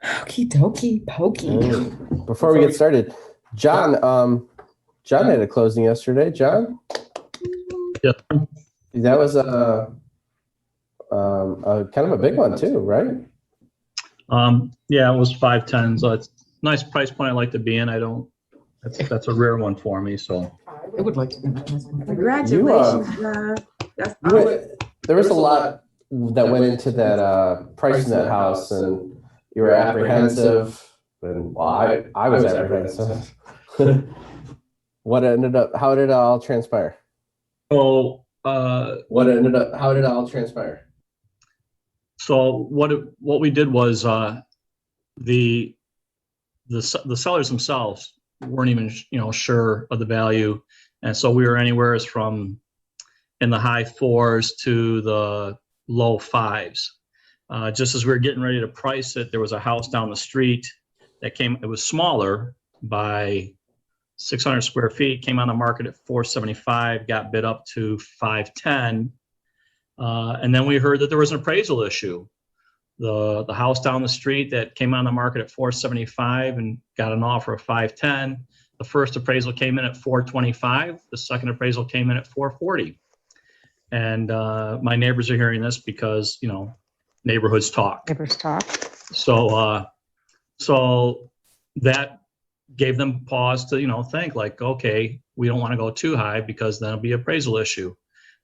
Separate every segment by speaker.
Speaker 1: Okie dokie pokey.
Speaker 2: Before we get started, John, John had a closing yesterday. John,
Speaker 3: Yeah.
Speaker 2: that was a kind of a big one too, right?
Speaker 3: Yeah, it was 510. So it's a nice price point I like to be in. I don't, that's a rare one for me. So
Speaker 1: I would like to be that one.
Speaker 4: Congratulations, John. That's
Speaker 2: You there was a lot that went into that pricing that house, and you were apprehensive, and well, I was apprehensive. What ended up? How did it all transpire?
Speaker 3: so
Speaker 2: How did it all transpire?
Speaker 3: so what we did was the the sellers themselves weren't even sure of the value, and so we were anywhere as from in the high fours to the low fives. Just as we were getting ready to price it, there was a house down the street that came. It was smaller by 600 square feet. Came on the market at 475. Got bid up to 510. And then we heard that there was an appraisal issue. The house down the street that came on the market at 475 and got an offer of 510. The first appraisal came in at 425. The second appraisal came in at 440. And my neighbors are hearing this because neighborhoods talk.
Speaker 1: Neighbors talk.
Speaker 3: So that gave them pause to think like, okay, we don't want to go too high because then it'll be appraisal issue.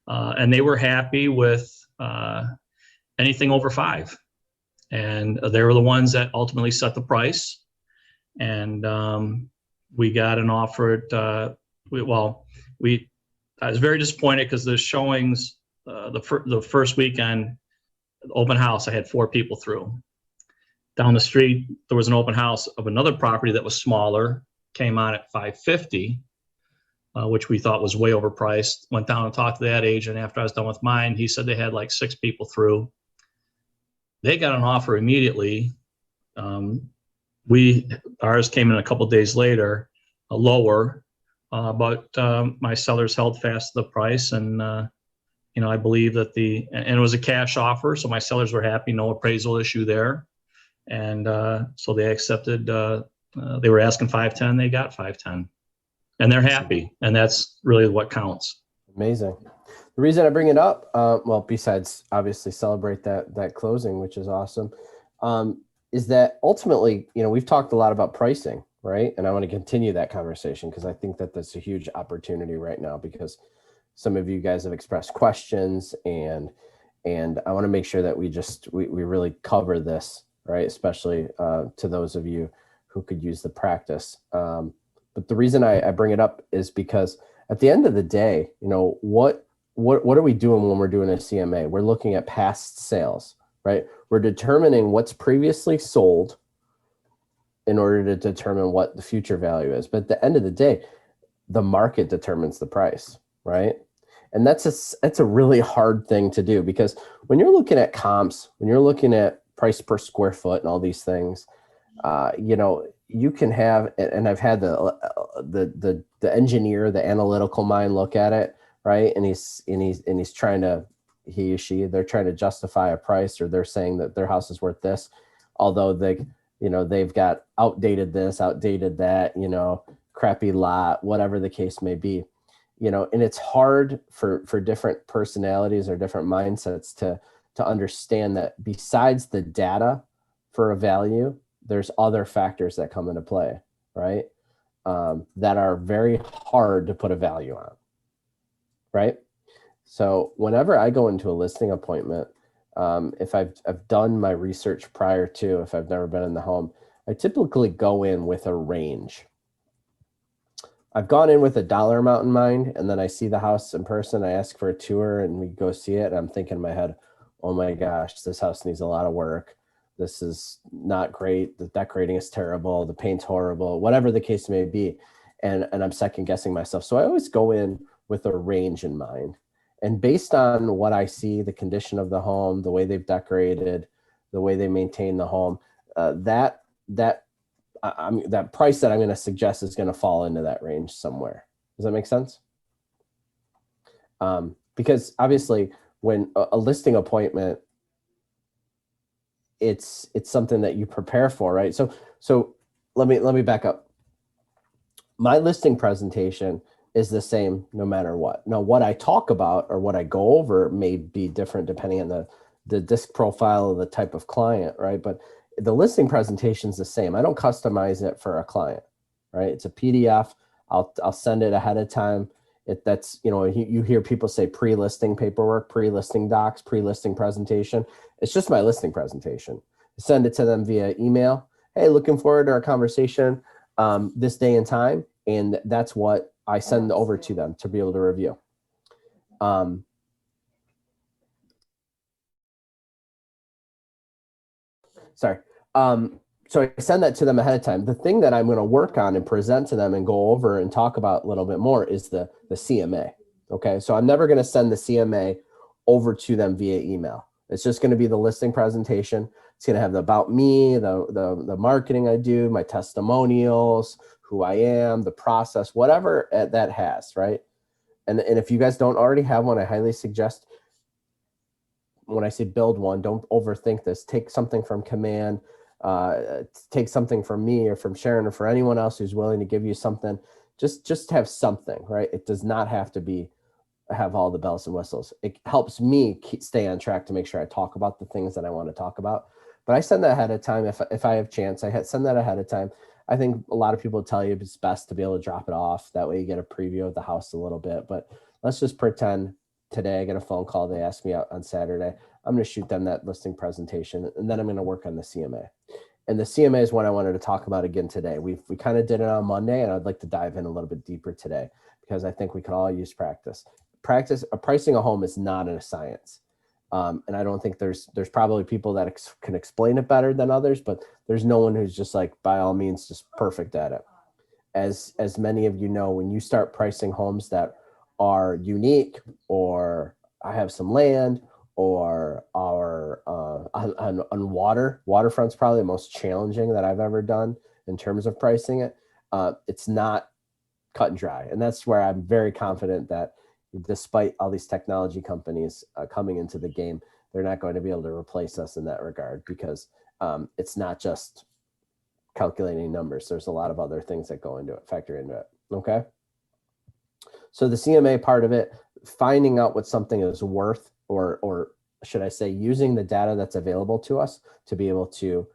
Speaker 3: And they were happy with anything over 5. And they were the ones that ultimately set the price. And we got an offer at, I was very disappointed because the showings, the first weekend, open house, I had 4 people through. Down the street, there was an open house of another property that was smaller, came on at 550, which we thought was way overpriced. Went down and talked to that agent after I was done with mine. He said they had like 6 people through. They got an offer immediately. Ours came in a couple of days later, lower, but my sellers held fast to the price, and I believe that and it was a cash offer, so my sellers were happy, no appraisal issue there, and so they accepted. They were asking 510, they got 510, and they're happy, and that's really what counts.
Speaker 2: Amazing. The reason I bring it up, well, besides obviously celebrate that closing, which is awesome, is that ultimately, we've talked a lot about pricing, right? And I want to continue that conversation because I think that that's a huge opportunity right now because some of you guys have expressed questions, and I want to make sure that we really cover this, right? Especially to those of you who could use the practice. But the reason I bring it up is because at the end of the day, what are we doing when we're doing a CMA? We're looking at past sales, right? We're determining what's previously sold in order to determine what the future value is. But at the end of the day, the market determines the price, right? And that's a really hard thing to do because when you're looking at comps, when you're looking at price per square foot and all these things, you can have, and I've had the engineer, the analytical mind look at it, right? And he's trying to, he or she, they're trying to justify a price, or they're saying that their house is worth this, although they've got outdated this, outdated that, crappy lot, whatever the case may be, and it's hard for different personalities or different mindsets to understand that besides the data for a value, there's other factors that come into play, right? That are very hard to put a value on, right? So whenever I go into a listing appointment, if I've done my research prior to, if I've never been in the home, I typically go in with a range. I've gone in with a dollar amount in mind, and then I see the house in person. I ask for a tour, and we go see it. And I'm thinking in my head, oh my gosh, this house needs a lot of work. This is not great. The decorating is terrible. The paint's horrible, whatever the case may be. And I'm second guessing myself. So I always go in with a range in mind. And based on what I see, the condition of the home, the way they've decorated, the way they maintain the home, that price that I'm going to suggest is going to fall into that range somewhere. Does that make sense? Because obviously when a listing appointment, it's something that you prepare for, right? So let me back up. My listing presentation is the same no matter what. Now, what I talk about or what I go over may be different depending on the disc profile of the type of client, right? But the listing presentation is the same. I don't customize it for a client, right? It's a PDF. I'll send it ahead of time. That's, you hear people say pre-listing paperwork, pre-listing docs, pre-listing presentation. It's just my listing presentation. Send it to them via email. Hey, looking forward to our conversation this day and time. And that's what I send over to them to be able to review. So I send that to them ahead of time. The thing that I'm going to work on and present to them and go over and talk about a little bit more is the CMA. Okay. So I'm never going to send the CMA over to them via email. It's just going to be the listing presentation. It's going to have the about me, the marketing I do, my testimonials, who I am, the process, whatever that has, right? And if you guys don't already have one, I highly suggest, when I say build one, don't overthink this. Take something from Command, take something from me or from Sharon or for anyone else who's willing to give you something. Just have something, right? It does not have to have all the bells and whistles. It helps me stay on track to make sure I talk about the things that I want to talk about. But I send that ahead of time. If I have chance, send that ahead of time. I think a lot of people tell you it's best to be able to drop it off. That way you get a preview of the house a little bit. But let's just pretend today I get a phone call. They ask me out on Saturday. I'm going to shoot them that listing presentation, and then I'm going to work on the CMA. And the CMA is what I wanted to talk about again today. We kind of did it on Monday, and I'd like to dive in a little bit deeper today because I think we could all use practice. Pricing a home is not a science. And I don't think there's probably people that can explain it better than others, but there's no one who's just like, by all means, just perfect at it. As many of you know, when you start pricing homes that are unique, or I have some land, or are on waterfront's probably the most challenging that I've ever done in terms of pricing it. It's not cut and dry. And that's where I'm very confident that despite all these technology companies coming into the game, they're not going to be able to replace us in that regard, because it's not just calculating numbers. There's a lot of other things that factor into it. Okay. So the CMA part of it, finding out what something is worth, or should I say, using the data that's available to us to be able to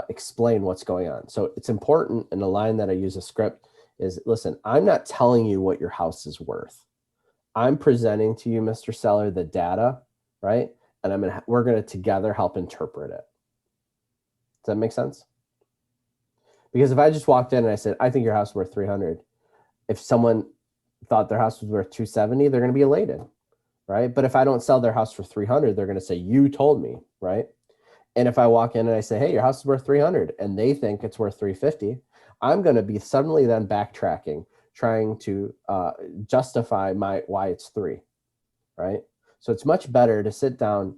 Speaker 2: explain what's going on. So it's important, and the line that I use a script is, listen, I'm not telling you what your house is worth. I'm presenting to you, Mr. Seller, the data, right? And we're going to together help interpret it. Does that make sense? Because if I just walked in and I said, I think your house is worth 300, if someone thought their house was worth 270, they're going to be elated, right? But if I don't sell their house for 300, they're going to say, you told me, right? And if I walk in and I say, hey, your house is worth 300, and they think it's worth 350, I'm going to be suddenly then backtracking, trying to justify why it's 3, right? So it's much better to sit down,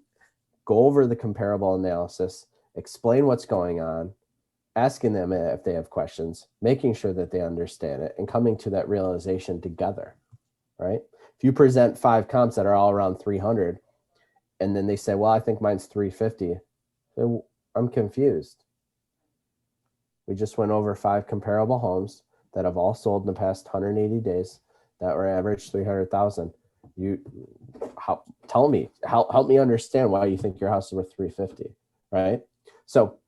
Speaker 2: go over the comparable analysis, explain what's going on, asking them if they have questions, making sure that they understand it, and coming to that realization together, right? If you present 5 comps that are all around 300, and then they say, well, I think mine's 350, so I'm confused. We just went over 5 comparable homes that have all sold in the past 180 days that were average 300,000. Help me understand why you think your house is worth 350, right? So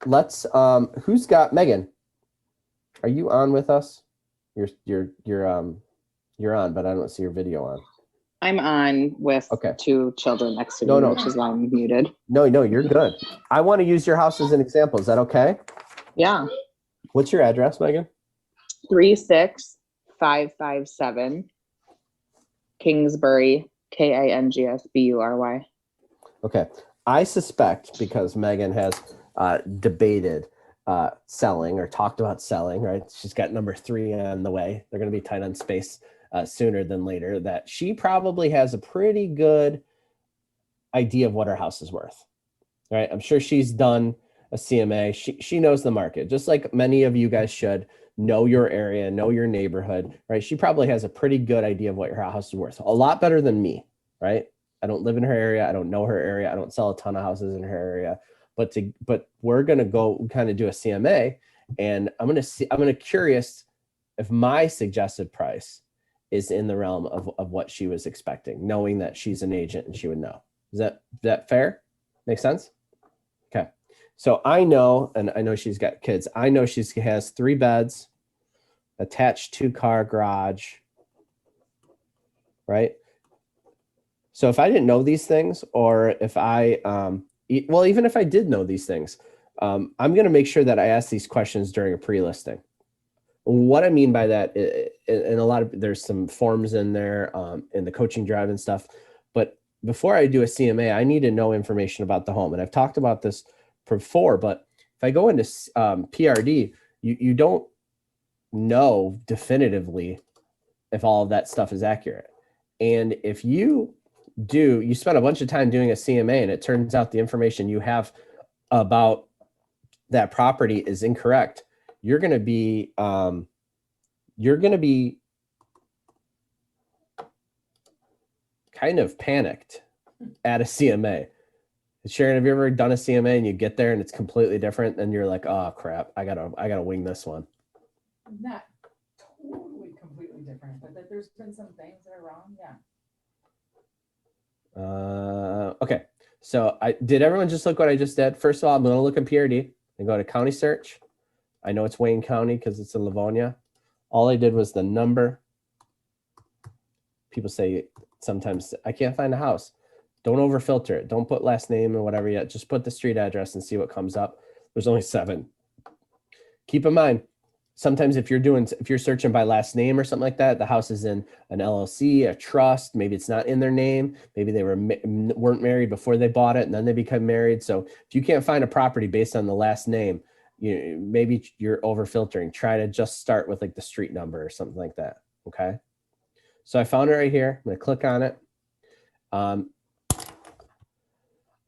Speaker 2: let's who's got Megan? Are you on with us? You're on, but I don't see your video on.
Speaker 5: I'm on with
Speaker 2: Okay.
Speaker 5: 2 children next to me,
Speaker 2: No.
Speaker 5: which is why I'm muted.
Speaker 2: No, you're good. I want to use your house as an example. Is that okay?
Speaker 5: Yeah.
Speaker 2: What's your address, Megan?
Speaker 5: 36557 Kingsbury, Kingsbury.
Speaker 2: Okay. I suspect, because Megan has debated selling or talked about selling, right? She's got number 3 on the way. They're going to be tight on space sooner than later, that she probably has a pretty good idea of what her house is worth, right? I'm sure she's done a CMA. She knows the market, just like many of you guys should know your area, know your neighborhood, right? She probably has a pretty good idea of what your house is worth. A lot better than me, right? I don't live in her area. I don't know her area. I don't sell a ton of houses in her area. But we're gonna go kind of do a CMA, and I'm gonna curious if my suggested price is in the realm of what she was expecting, knowing that she's an agent and she would know. Is that fair? Make sense? Okay. So I know, and I know she's got kids. I know she has 3 beds, attached 2-car garage, right? So if I didn't know these things, or if even if I did know these things, I'm going to make sure that I ask these questions during a pre-listing. What I mean by that, and there's some forms in there, in the coaching drive and stuff, but before I do a CMA, I need to know information about the home. And I've talked about this before, but if I go into PRD, you don't know definitively if all of that stuff is accurate. And if you spend a bunch of time doing a CMA and it turns out the information you have about that property is incorrect, you're going to be kind of panicked at a CMA. Sharon, have you ever done a CMA and you get there and it's completely different? And you're like, oh crap, I gotta wing this one.
Speaker 1: Not totally completely different, but that there's been some things that are wrong. Yeah.
Speaker 2: Okay. So did everyone just look what I just did? First of all, I'm going to look in PRD and go to county search. I know it's Wayne County because it's in Livonia. All I did was the number. People say sometimes I can't find a house. Don't over filter it. Don't put last name or whatever yet. Just put the street address and see what comes up. There's only 7. Keep in mind, sometimes if you're searching by last name or something like that, the house is in an LLC, a trust. Maybe it's not in their name. Maybe they weren't married before they bought it and then they become married. So if you can't find a property based on the last name, maybe you're over filtering. Try to just start with like the street number or something like that. Okay. So I found it right here. I'm going to click on it. I'm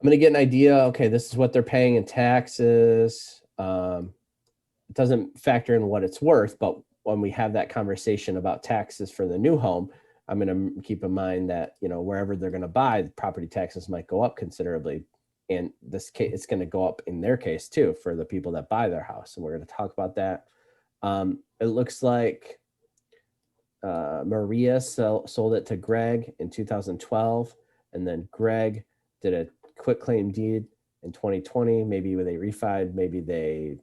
Speaker 2: going to get an idea. Okay, this is what they're paying in taxes. It doesn't factor in what it's worth, but when we have that conversation about taxes for the new home, I'm going to keep in mind that, wherever they're going to buy, the property taxes might go up considerably. And this case, it's going to go up in their case too, for the people that buy their house. And we're going to talk about that. It looks like Maria sold it to Greg in 2012. And then Greg did a quitclaim deed in 2020. Maybe they refied, maybe they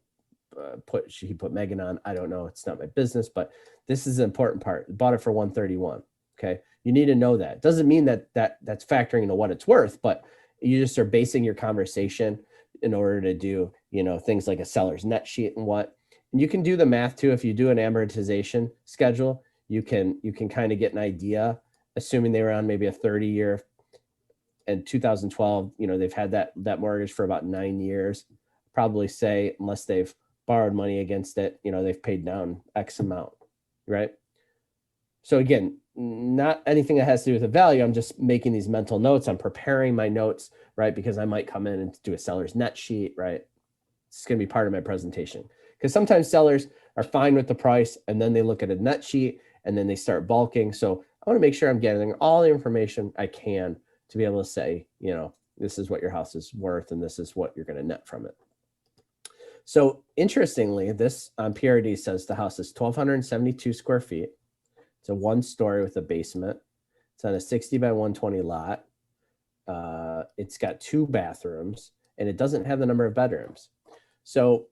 Speaker 2: he put Megan on. I don't know. It's not my business, but this is the important part. Bought it for 131. Okay. You need to know that. Doesn't mean that's factoring into what it's worth, but you just are basing your conversation in order to do, things like a seller's net sheet and you can do the math too. If you do an amortization schedule, you can kind of get an idea, assuming they were on maybe a 30-year. In 2012, they've had that mortgage for about 9 years. Probably say, unless they've borrowed money against it, they've paid down X amount, right? So again, not anything that has to do with the value. I'm just making these mental notes. I'm preparing my notes, right? Because I might come in and do a seller's net sheet, right? It's going to be part of my presentation. Because sometimes sellers are fine with the price and then they look at a net sheet and then they start bulking. So I want to make sure I'm getting all the information I can to be able to say, this is what your house is worth and this is what you're going to net from it. So interestingly, this on PRD says the house is 1,272 square feet. It's a 1-story with a basement. It's on a 60 by 120 lot. It's got 2 bathrooms and it doesn't have the number of bedrooms. So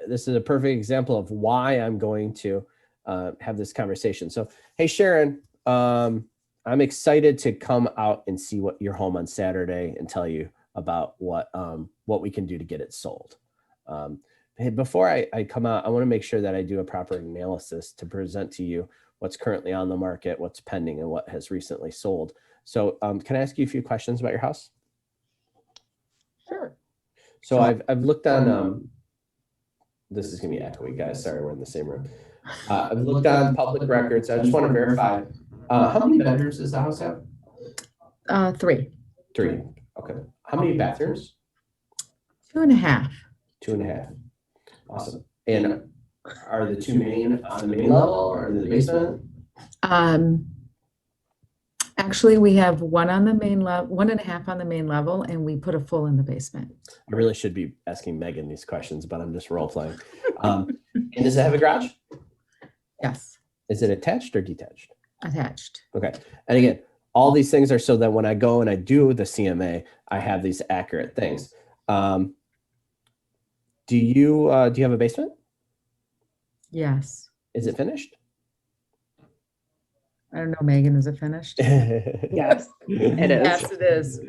Speaker 2: this is a perfect example of why I'm going to have this conversation. So, hey, Sharon, I'm excited to come out and see what your home on Saturday and tell you about what we can do to get it sold. Hey, before I come out, I want to make sure that I do a proper analysis to present to you what's currently on the market, what's pending, and what has recently sold. So can I ask you a few questions about your house?
Speaker 1: Sure.
Speaker 2: So I've looked on, this is going to be echoey, guys. Sorry, we're in the same room. I've looked on public records. I just want to verify. How many bedrooms does the house have?
Speaker 1: 3.
Speaker 2: 3. Okay. How many bathrooms?
Speaker 1: 2.5.
Speaker 2: 2.5. Awesome. And are the 2 main on the main level or in the basement?
Speaker 6: Actually, we have one on the main level, 1.5 on the main level, and we put a full in the basement.
Speaker 2: I really should be asking Megan these questions, but I'm just role playing. And does it have a garage?
Speaker 6: Yes,
Speaker 2: Is it attached or detached?
Speaker 6: attached.
Speaker 2: Okay. And again, all these things are so that when I go and I do the CMA, I have these accurate things. Do you have a basement?
Speaker 6: Yes.
Speaker 2: Is it finished?
Speaker 6: I don't know, Megan, is it finished?
Speaker 5: Yes, it is.
Speaker 6: Yes, it is.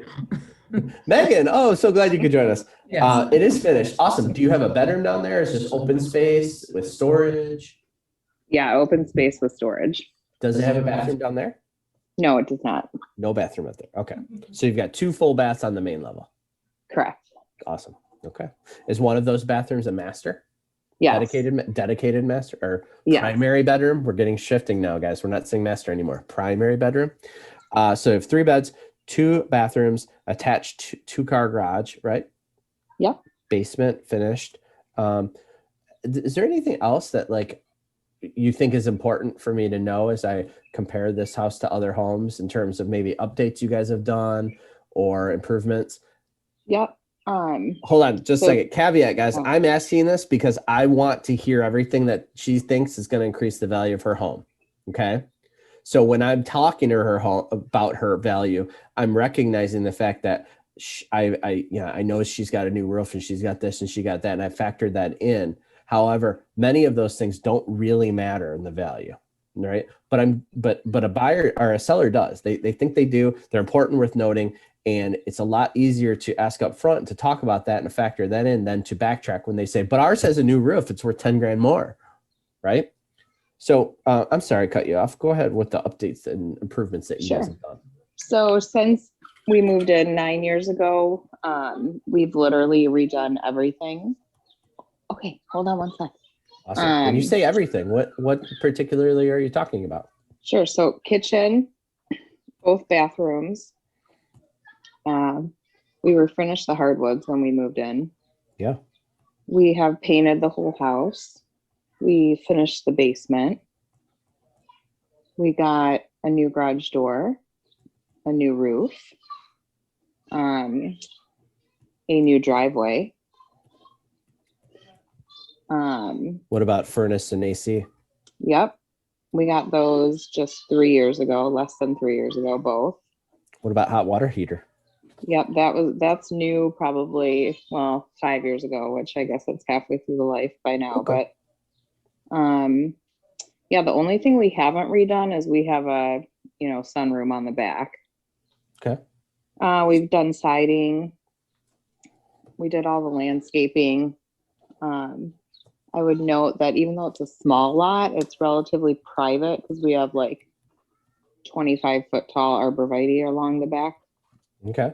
Speaker 2: Megan, oh, so glad you could join us.
Speaker 6: Yes.
Speaker 2: It is finished. Awesome. Do you have a bedroom down there? Is this open space with storage?
Speaker 5: Yeah, open space with storage.
Speaker 2: Does it have a bathroom down there?
Speaker 5: No, it does not.
Speaker 2: No bathroom up there. Okay. So you've got 2 full baths on the main level.
Speaker 5: Correct.
Speaker 2: Awesome. Okay. Is one of those bathrooms a master?
Speaker 5: Yes.
Speaker 2: Dedicated master or
Speaker 5: Yes.
Speaker 2: primary bedroom? We're getting shifting now, guys. We're not saying master anymore. Primary bedroom. So you have 3 beds, 2 bathrooms, attached 2-car garage, right?
Speaker 5: Yep.
Speaker 2: Basement finished. Is there anything else that like you think is important for me to know as I compare this house to other homes in terms of maybe updates you guys have done or improvements?
Speaker 5: Yep.
Speaker 2: Hold on just a
Speaker 5: So-
Speaker 2: second. Caveat, guys.
Speaker 5: Oh.
Speaker 2: I'm asking this because I want to hear everything that she thinks is going to increase the value of her home. Okay. So when I'm talking to her about her value, I'm recognizing the fact that I know she's got a new roof and she's got this and she got that, and I factored that in. However, many of those things don't really matter in the value, right? But a buyer or a seller does. They think they do. They're important, worth noting, and it's a lot easier to ask up front to talk about that and to factor that in than to backtrack when they say, "But ours has a new roof. It's worth 10 grand more," right? So I'm sorry, I cut you off. Go ahead with the updates and improvements that you guys
Speaker 5: Sure.
Speaker 2: have done.
Speaker 5: So since we moved in 9 years ago, we've literally redone everything. Okay, hold on one sec.
Speaker 2: Awesome. When you say everything, what particularly are you talking about?
Speaker 5: Sure. So kitchen, both bathrooms. We refinished the hardwoods when we moved in.
Speaker 2: Yeah.
Speaker 5: We have painted the whole house. We finished the basement. We got a new garage door, a new roof, a new driveway.
Speaker 2: What about furnace and AC?
Speaker 5: Yep. We got those just 3 years ago, less than 3 years ago, both.
Speaker 2: What about hot water heater?
Speaker 5: Yep, that's new probably, well, 5 years ago, which I guess it's halfway through the life by now.
Speaker 2: Okay.
Speaker 5: But yeah, the only thing we haven't redone is we have a, sunroom on the back.
Speaker 2: Okay.
Speaker 5: We've done siding. We did all the landscaping. I would note that even though it's a small lot, it's relatively private because we have like 25-foot tall arborvitae along the back.
Speaker 2: Okay.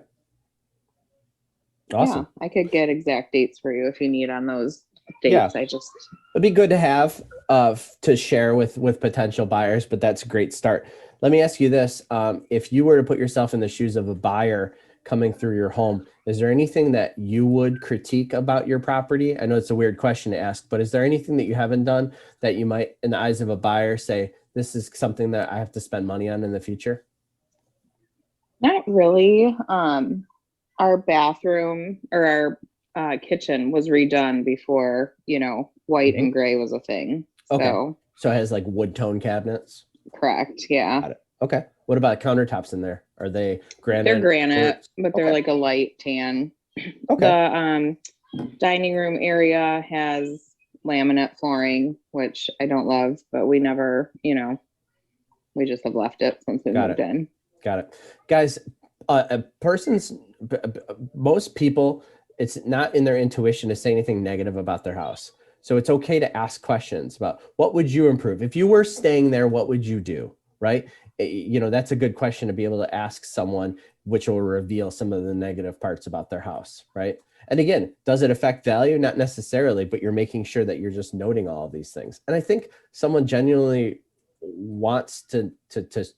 Speaker 2: Awesome.
Speaker 5: Yeah, I could get exact dates for you if you need on those dates.
Speaker 2: Yeah. It'd be good to have to share with potential buyers, but that's a great start. Let me ask you this. If you were to put yourself in the shoes of a buyer coming through your home, is there anything that you would critique about your property? I know it's a weird question to ask, but is there anything that you haven't done that you might, in the eyes of a buyer, say, this is something that I have to spend money on in the future?
Speaker 5: Not really. Our bathroom or our kitchen was redone before, white and gray was a thing.
Speaker 2: Okay.
Speaker 5: So
Speaker 2: So it has like wood tone cabinets.
Speaker 5: correct. Yeah.
Speaker 2: Got it. Okay. What about countertops in there? Are they granite?
Speaker 5: They're granite,
Speaker 2: quartz?
Speaker 5: but they're
Speaker 2: Okay.
Speaker 5: like a light tan.
Speaker 2: Okay.
Speaker 5: The dining room area has laminate flooring, which I don't love, but we never, we just have left it since we
Speaker 2: Got
Speaker 5: moved
Speaker 2: it.
Speaker 5: in.
Speaker 2: Got it. Guys, most people, it's not in their intuition to say anything negative about their house. So it's okay to ask questions about what would you improve? If you were staying there, what would you do? Right? That's a good question to be able to ask someone, which will reveal some of the negative parts about their house. Right? And again, does it affect value? Not necessarily, but you're making sure that you're just noting all of these things. And I think someone genuinely wants to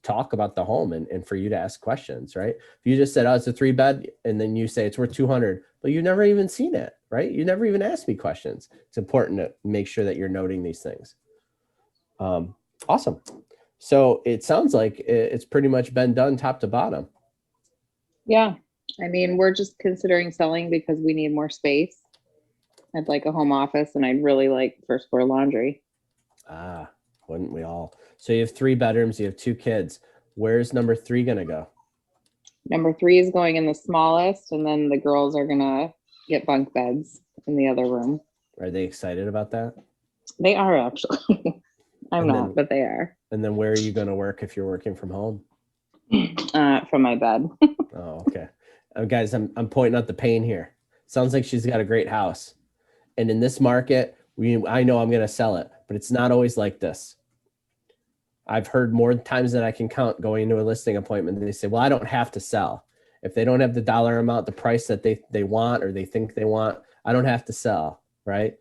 Speaker 2: talk about the home and for you to ask questions, right? If you just said, oh, it's a 3-bed, and then you say it's worth 200, but you've never even seen it, right? You never even asked me questions. It's important to make sure that you're noting these things. Awesome. So it sounds like it's pretty much been done top to bottom.
Speaker 5: Yeah. I mean, we're just considering selling because we need more space. I'd like a home office and I'd really like first floor laundry.
Speaker 2: Ah, wouldn't we all? So you have 3 bedrooms, you have 2 kids. Where's number 3 gonna go?
Speaker 5: Number 3 is going in the smallest, and then the girls are gonna get bunk beds in the other room.
Speaker 2: Are they excited about that?
Speaker 5: They are actually. I'm
Speaker 2: And
Speaker 5: not,
Speaker 2: then-
Speaker 5: but they are.
Speaker 2: And then where are you gonna work if you're working from home?
Speaker 5: From my bed.
Speaker 2: Oh, okay. Guys, I'm pointing out the pain here. Sounds like she's got a great house. And in this market, I know I'm gonna sell it, but it's not always like this. I've heard more times than I can count going into a listing appointment. They say, well, I don't have to sell. If they don't have the dollar amount, the price that they want or they think they want, I don't have to sell, right?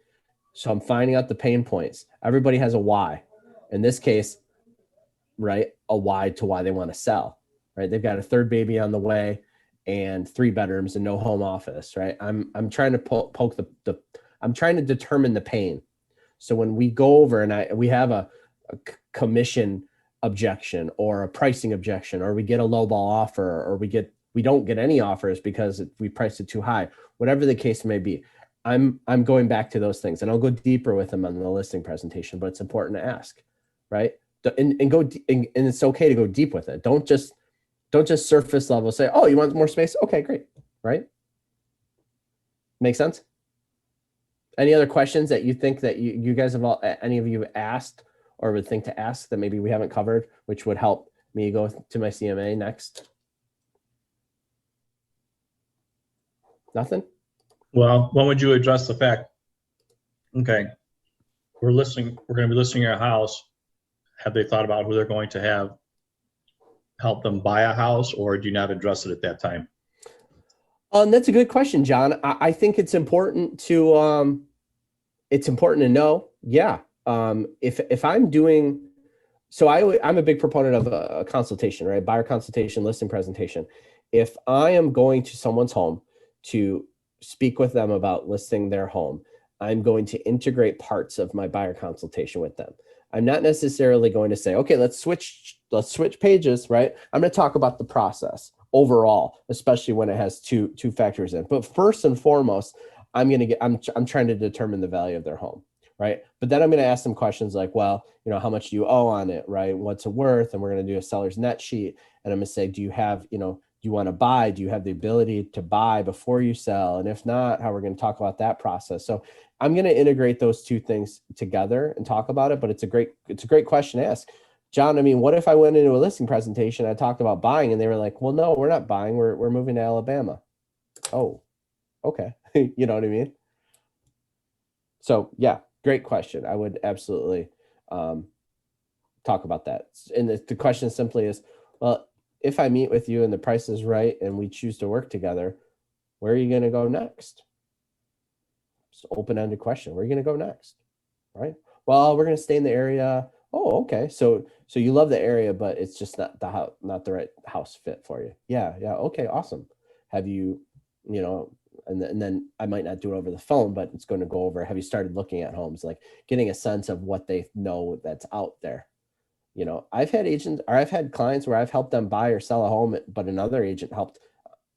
Speaker 2: So I'm finding out the pain points. Everybody has a why. In this case, right, a why to why they want to sell, right? They've got a 3rd baby on the way and 3 bedrooms and no home office, right? I'm trying to poke the I'm trying to determine the pain. So when we go over and we have a commission objection or a pricing objection, or we get a lowball offer, or we don't get any offers because we priced it too high, whatever the case may be, I'm going back to those things, and I'll go deeper with them on the listing presentation, but it's important to ask, right? And go, and it's okay to go deep with it. Don't just surface level say, oh, you want more space? Okay, great. Right? Make sense? Any other questions that you think that you guys have any of you asked or would think to ask that maybe we haven't covered, which would help me go to my CMA next? Nothing?
Speaker 3: Well, when would you address the fact, okay, we're going to be listing your house. Have they thought about who they're going to have help them buy a house, or do you not address it at that time?
Speaker 2: That's a good question, John. I think it's important to know. Yeah. If I'm doing, so I'm a big proponent of a consultation, right? Buyer consultation, listing presentation. If I am going to someone's home to speak with them about listing their home, I'm going to integrate parts of my buyer consultation with them. I'm not necessarily going to say, okay, let's switch pages, right? I'm going to talk about the process overall, especially when it has two factors in. But first and foremost, I'm trying to determine the value of their home, right? But then I'm going to ask them questions like, well, how much do you owe on it, right? What's it worth? And we're going to do a seller's net sheet. And I'm going to say, do you have, do you want to buy? Do you have the ability to buy before you sell? And if not, how we're going to talk about that process. So I'm going to integrate those two things together and talk about it. But it's a great question to ask. John, I mean, what if I went into a listing presentation, I talked about buying, and they were like, well, no, we're not buying. We're moving to Alabama. Oh, okay. You know what I mean? So yeah, great question. I would absolutely talk about that. And the question simply is, well, if I meet with you and the price is right and we choose to work together, where are you going to go next? It's an open-ended question. Where are you going to go next? Right? Well, we're going to stay in the area. Oh, okay. So you love the area, but it's just not the right house fit for you. Yeah. Okay. Awesome. Have you, and then I might not do it over the phone, but it's going to go over, have you started looking at homes, like getting a sense of what they know that's out there? I've had clients where I've helped them buy or sell a home, but another agent helped,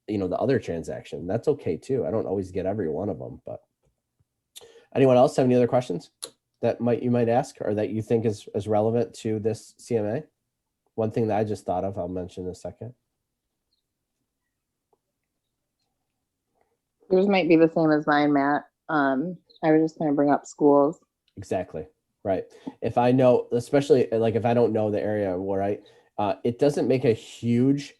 Speaker 2: the other transaction. That's okay too. I don't always get every one of them, but anyone else have any other questions that you might ask or that you think is relevant to this CMA? One thing that I just thought of, I'll mention in a second.
Speaker 5: Yours might be the same as mine, Matt. I was just going to bring up schools.
Speaker 2: Exactly. Right. If I know, especially like if I don't know the area, right, it doesn't make a huge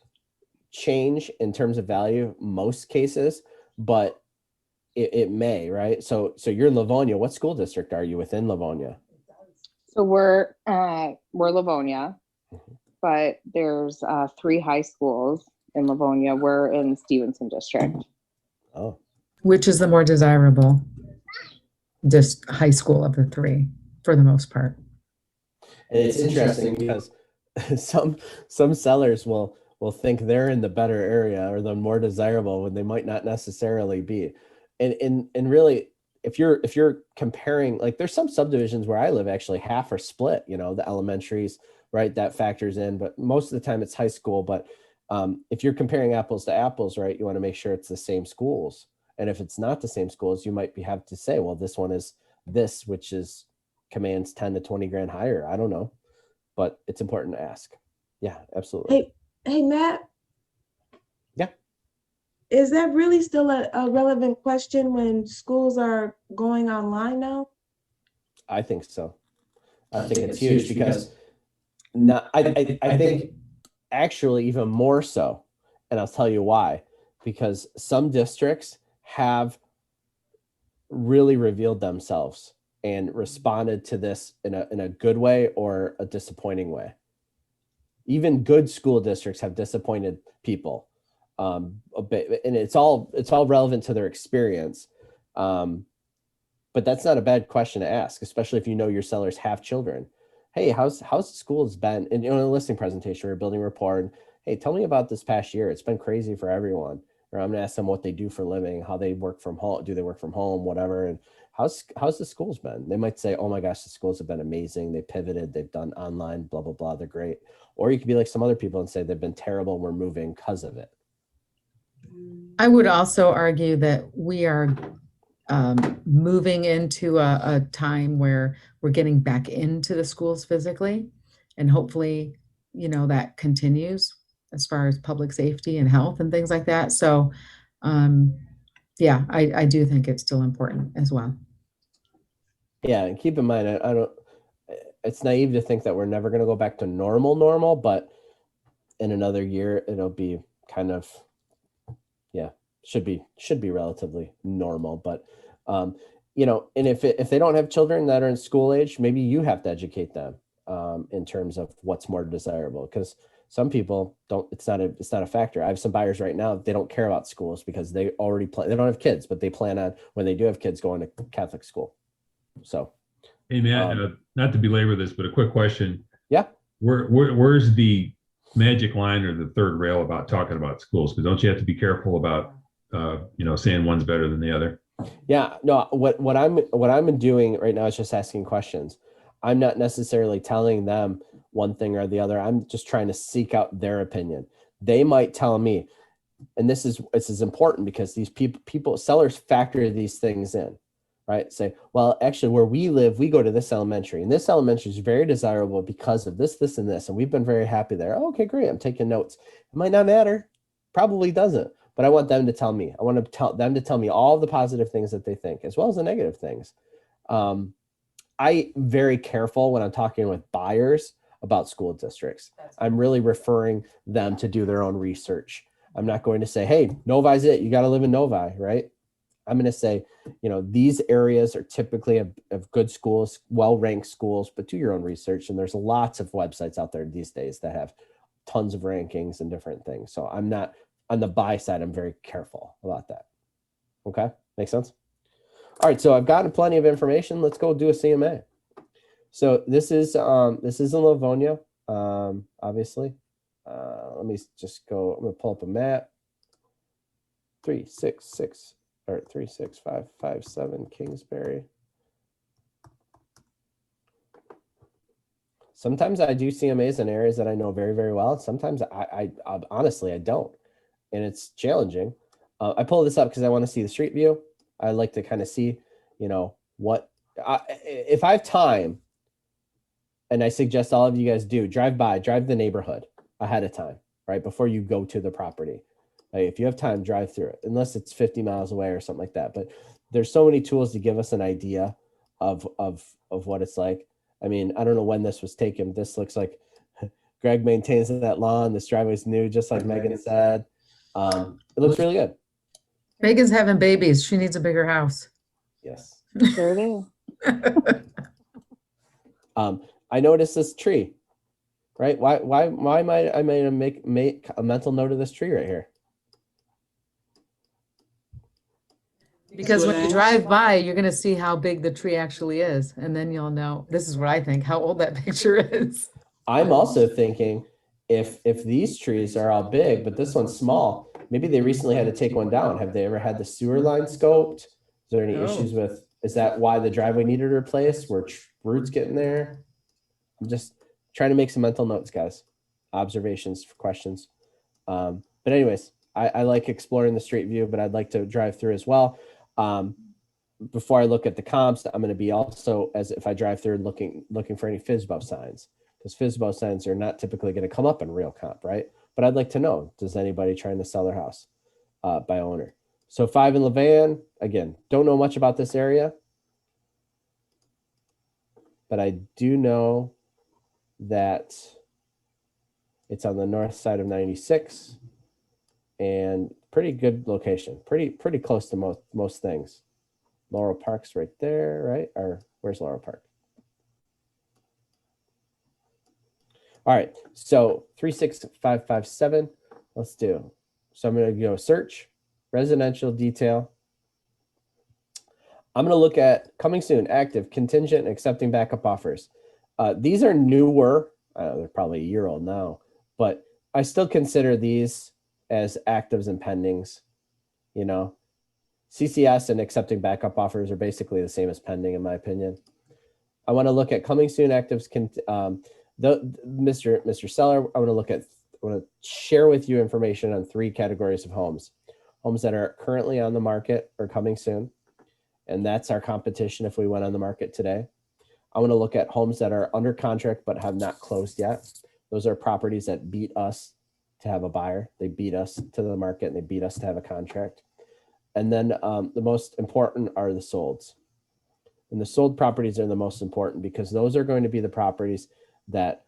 Speaker 2: change in terms of value most cases, but it may, right? So you're in Livonia. What school district are you within Livonia?
Speaker 5: So we're Livonia, but there's 3 high schools in Livonia. We're in Stevenson District.
Speaker 2: Oh,
Speaker 6: Which is the more desirable high school of the 3 for the most part?
Speaker 2: and it's interesting because some sellers will think they're in the better area or the more desirable when they might not necessarily be. And really, if you're comparing, like there's some subdivisions where I live actually half are split, the elementaries right? That factors in, but most of the time it's high school. But if you're comparing apples to apples, right, you want to make sure it's the same schools. And if it's not the same schools, you might have to say, well, this one is this, which is commands 10 to 20 grand higher. I don't know, but it's important to ask. Yeah, absolutely.
Speaker 4: Hey, Matt.
Speaker 2: Yeah.
Speaker 4: Is that really still a relevant question when schools are going online now?
Speaker 2: I think so. I think it's huge because I think actually even more so, and I'll tell you why, because some districts have really revealed themselves and responded to this in a good way or a disappointing way. Even good school districts have disappointed people a bit, and it's all relevant to their experience. But that's not a bad question to ask, especially if you know your sellers have children. Hey, how's the school's been? And in a listing presentation, we're building rapport. And, hey, tell me about this past year. It's been crazy for everyone. Or I'm gonna ask them what they do for a living, how they work from home, do they work from home, whatever. And how's the schools been? They might say, oh my gosh, the schools have been amazing. They pivoted, they've done online, blah, blah, blah. They're great. Or you could be like some other people and say they've been terrible. We're moving because of it.
Speaker 6: I would also argue that we are moving into a time where we're getting back into the schools physically, and hopefully, that continues as far as public safety and health and things like that. So, yeah, I do think it's still important as well.
Speaker 2: Yeah, and keep in mind, I don't. It's naive to think that we're never going to go back to normal, but in another year, it'll be kind of, yeah, should be relatively normal. But and if they don't have children that are in school age, maybe you have to educate them in terms of what's more desirable, because some people don't. It's not a factor. I have some buyers right now, they don't care about schools because they already they don't have kids, but they plan on, when they do have kids, going to Catholic school. So,
Speaker 7: hey Matt, not to belabor this, but a quick question.
Speaker 2: Yeah.
Speaker 7: Where's the magic line or the third rail about talking about schools? Because don't you have to be careful about saying one's better than the other?
Speaker 2: Yeah, no, what I'm doing right now is just asking questions. I'm not necessarily telling them one thing or the other. I'm just trying to seek out their opinion. They might tell me, and this is important because these people sellers factor these things in, right? Say, well, actually where we live, we go to this elementary, and this elementary is very desirable because of this, and this, and we've been very happy there. Oh, okay, great. I'm taking notes. It might not matter. Probably doesn't. But I want them to tell me. I want to tell them to tell me all the positive things that they think, as well as the negative things. I'm very careful when I'm talking with buyers about school districts. I'm really referring them to do their own research. I'm not going to say, hey, Novi's it. You got to live in Novi, right? I'm going to say, these areas are typically of good schools, well-ranked schools, but do your own research. And there's lots of websites out there these days that have tons of rankings and different things. So I'm not, on the buy side, I'm very careful about that. Okay, makes sense? All right, so I've gotten plenty of information. Let's go do a CMA. So this is in Livonia, obviously. Let me just go. I'm gonna pull up a map. 36557 Kingsbury. Sometimes I do CMAs in areas that I know very, very well. Sometimes I honestly, I don't. And it's challenging. I pull this up because I want to see the street view. I like to kind of see, if I have time, and I suggest all of you guys drive the neighborhood ahead of time, right? Before you go to the property. If you have time, drive through it, unless it's 50 miles away or something like that. But there's so many tools to give us an idea of what it's like. I mean, I don't know when this was taken. This looks like Greg maintains that lawn. This driveway's new, just like Megan said. It looks really good.
Speaker 6: Megan's having babies. She needs a bigger house.
Speaker 2: Yes.
Speaker 5: Sure do.
Speaker 2: I noticed this tree, right? Why might I make a mental note of this tree right here?
Speaker 6: Because when you drive by, you're going to see how big the tree actually is. And then you'll know, this is what I think, how old that picture is.
Speaker 2: I'm also thinking if these trees are all big, but this one's small, maybe they recently had to take one down. Have they ever had the sewer line scoped? Is there any issues is that why the driveway needed replaced? Were roots getting there? I'm just trying to make some mental notes, guys. Observations for questions. But anyways, I like exploring the street view, but I'd like to drive through as well. Before I look at the comps, I'm going to be also, as if I drive through, looking for any FSBO signs, because FSBO signs are not typically going to come up in real comp, right? But I'd like to know, does anybody trying to sell their house by owner? So 5 in Levan, again, don't know much about this area, but I do know that it's on the north side of 96 and pretty good location, pretty close to most things. Laurel Park's right there, right? Or where's Laurel Park? All right, so 36557, let's do. So I'm going to go search, residential detail. I'm going to look at coming soon, active, contingent, and accepting backup offers. These are newer, they're probably a year old now, but I still consider these as actives and pendings, you know. CCS and accepting backup offers are basically the same as pending, in my opinion. I want to look at coming soon actives. Mr. Seller, I want to share with you information on 3 categories of homes. Homes that are currently on the market or coming soon, and that's our competition if we went on the market today. I want to look at homes that are under contract but have not closed yet. Those are properties that beat us to have a buyer. They beat us to the market and they beat us to have a contract. And then the most important are the solds. And the sold properties are the most important because those are going to be the properties that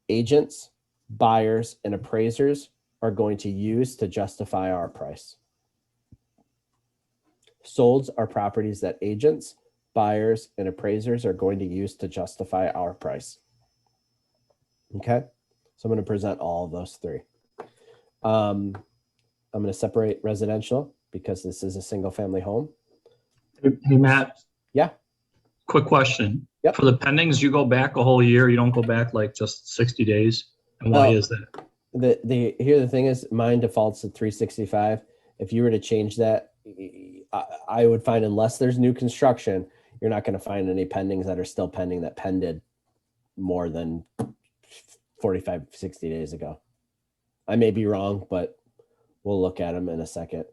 Speaker 2: agents, buyers, and appraisers are going to use to justify our price. Solds are properties that agents, buyers, and appraisers are going to use to justify our price. Okay, so I'm going to present all of those 3. I'm going to separate residential because this is a single family home.
Speaker 3: Hey, Matt.
Speaker 2: Yeah.
Speaker 3: Quick question.
Speaker 2: Yep.
Speaker 3: For the pendings, you go back a whole year. You don't go back like just 60 days. And why is that?
Speaker 2: Here the thing is, mine defaults to 365. If you were to change that, I would find unless there's new construction, you're not going to find any pendings that are still pending that pended more than 45, 60 days ago. I may be wrong, but we'll look at them in a second.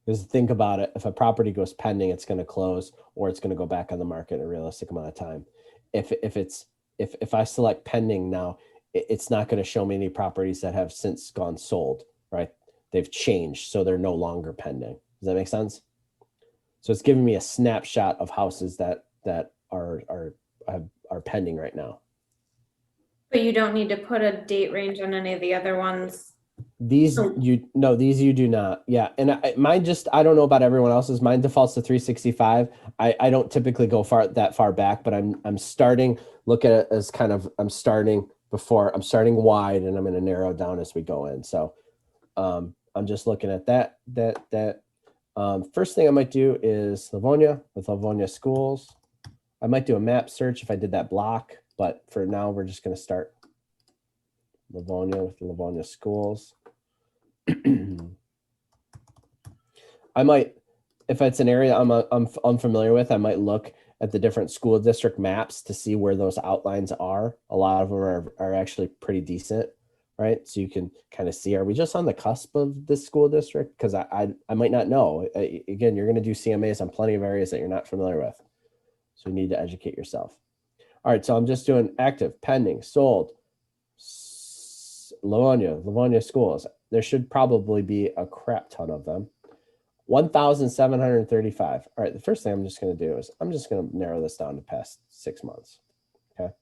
Speaker 2: Because think about it, if a property goes pending, it's going to close or it's going to go back on the market in a realistic amount of time. If I select pending now, it's not going to show me any properties that have since gone sold, right? They've changed, so they're no longer pending. Does that make sense? So it's giving me a snapshot of houses that are pending right now.
Speaker 8: But you don't need to put a date range on any of the other ones.
Speaker 2: These you do not. Yeah. And I don't know about everyone else's. Mine defaults to 365. I don't typically go that far back, but I'm starting, look at it as kind of, I'm starting wide and I'm going to narrow down as we go in. So I'm just looking at that. First thing I might do is Livonia with Livonia schools. I might do a map search if I did that block, but for now we're just going to start Livonia with the Livonia schools. I might, if it's an area I'm unfamiliar with, I might look at the different school district maps to see where those outlines are. A lot of them are actually pretty decent, right? So you can kind of see, are we just on the cusp of this school district? Because I might not know. Again, you're going to do CMAs on plenty of areas that you're not familiar with. So you need to educate yourself. All right, so I'm just doing active, pending, sold, Livonia schools. There should probably be a crap ton of them. 1,735. All right, the first thing I'm just going to do is I'm just going to narrow this down to past 6 months. Okay.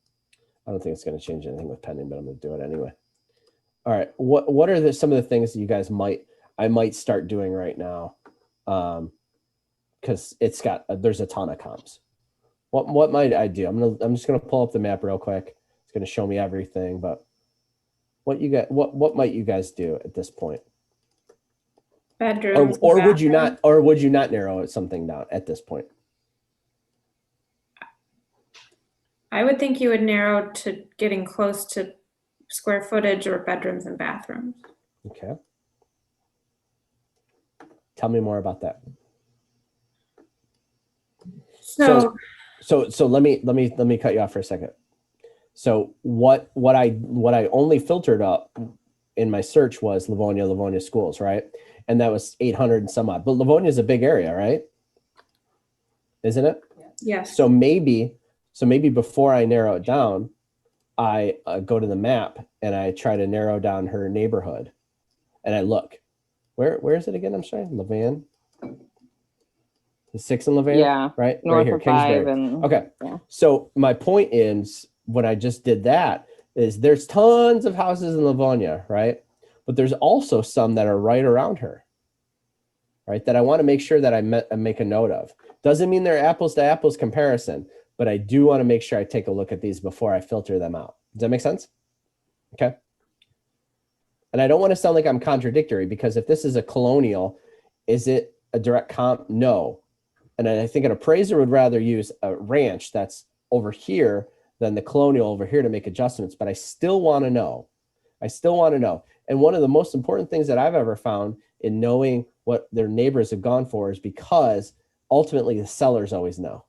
Speaker 2: I don't think it's going to change anything with pending, but I'm going to do it anyway. All right. What are some of the things that you guys I might start doing right now? Because there's a ton of comps. What might I do? I'm just going to pull up the map real quick. It's going to show me everything, but what might you guys do at this point?
Speaker 8: Bedrooms.
Speaker 2: Or would you not narrow something down at this point?
Speaker 8: I would think you would narrow to getting close to square footage or bedrooms and bathrooms.
Speaker 2: Okay. Tell me more about that. So let me cut you off for a second. So what I only filtered up in my search was Livonia schools, right? And that was 800 and some odd. But Livonia is a big area, right? Isn't it?
Speaker 8: Yes.
Speaker 2: So maybe before I narrow it down, I go to the map and I try to narrow down her neighborhood, and I look. Where is it again? I'm sorry, Levan. The 6 in Levan,
Speaker 5: Yeah,
Speaker 2: right,
Speaker 5: north
Speaker 2: right here,
Speaker 5: of 5
Speaker 2: Kingsbury.
Speaker 5: and
Speaker 2: Okay,
Speaker 5: yeah.
Speaker 2: so my point is, when I just did that, is there's tons of houses in Livonia, right? But there's also some that are right around her, right? That I want to make sure that I make a note of. Doesn't mean they're apples to apples comparison, but I do want to make sure I take a look at these before I filter them out. Does that make sense? Okay. And I don't want to sound like I'm contradictory, because if this is a colonial, is it a direct comp? No. And I think an appraiser would rather use a ranch that's over here than the colonial over here to make adjustments. But I still want to know. And one of the most important things that I've ever found in knowing what their neighbors have gone for is because ultimately the sellers always know.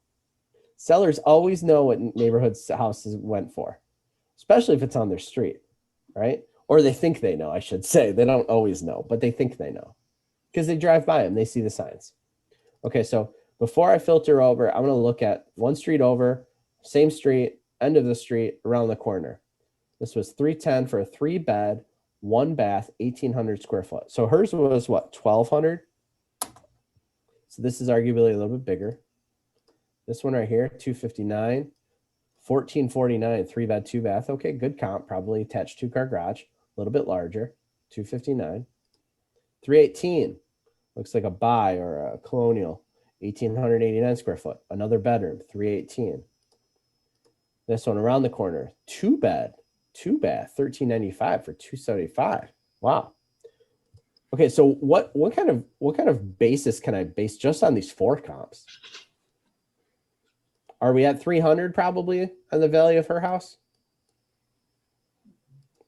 Speaker 2: Sellers always know what neighborhoods houses went for, especially if it's on their street, right? Or they think they know, I should say. They don't always know, but they think they know because they drive by them. They see the signs. Okay, so before I filter over, I'm going to look at one street over, same street, end of the street, around the corner. This was 310 for a 3-bed, 1-bath, 1,800 square foot. So hers was what, 1,200? So this is arguably a little bit bigger. This one right here, 259, 1,449, 3-bed, 2-bath. Okay, good comp, probably attached 2-car garage, a little bit larger, 259. 318, looks like a buy or a colonial, 1,889 square foot, another bedroom, 318. This one around the corner, 2-bed, 2-bath, 1,395 for 275. Wow. Okay, so what kind of basis can I base just on these 4 comps? Are we at 300 probably on the value of her house?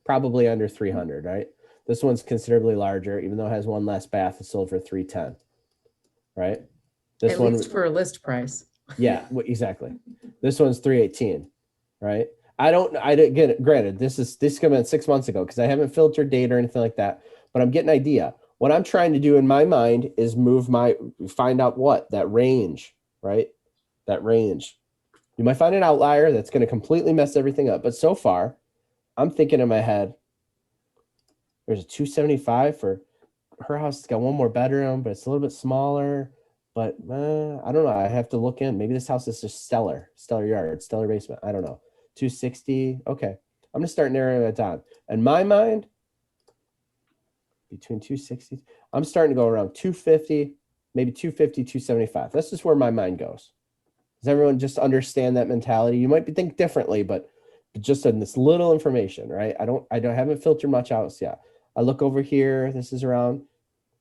Speaker 2: Probably under 300, right? This one's considerably larger, even though it has 1 less bath. It's sold for 310, right? This
Speaker 6: At
Speaker 2: one,
Speaker 6: least for a list price.
Speaker 2: yeah, exactly. This one's 318, right? I didn't get it. Granted, this came in 6 months ago because I haven't filtered data or anything like that, but I'm getting an idea. What I'm trying to do in my mind is find out what that range, right? That range. You might find an outlier that's going to completely mess everything up, but so far, I'm thinking in my head, there's a 275 for her house. It's got 1 more bedroom, but it's a little bit smaller. But I don't know. I have to look in. Maybe this house is just stellar yard, stellar basement. I don't know. 260. Okay. I'm going to start narrowing that down. In my mind, between 260, I'm starting to go around 250, maybe 250, 275. That's just where my mind goes. Does everyone just understand that mentality? You might think differently, but just in this little information, right? I haven't filtered much out yet. I look over here. This is around,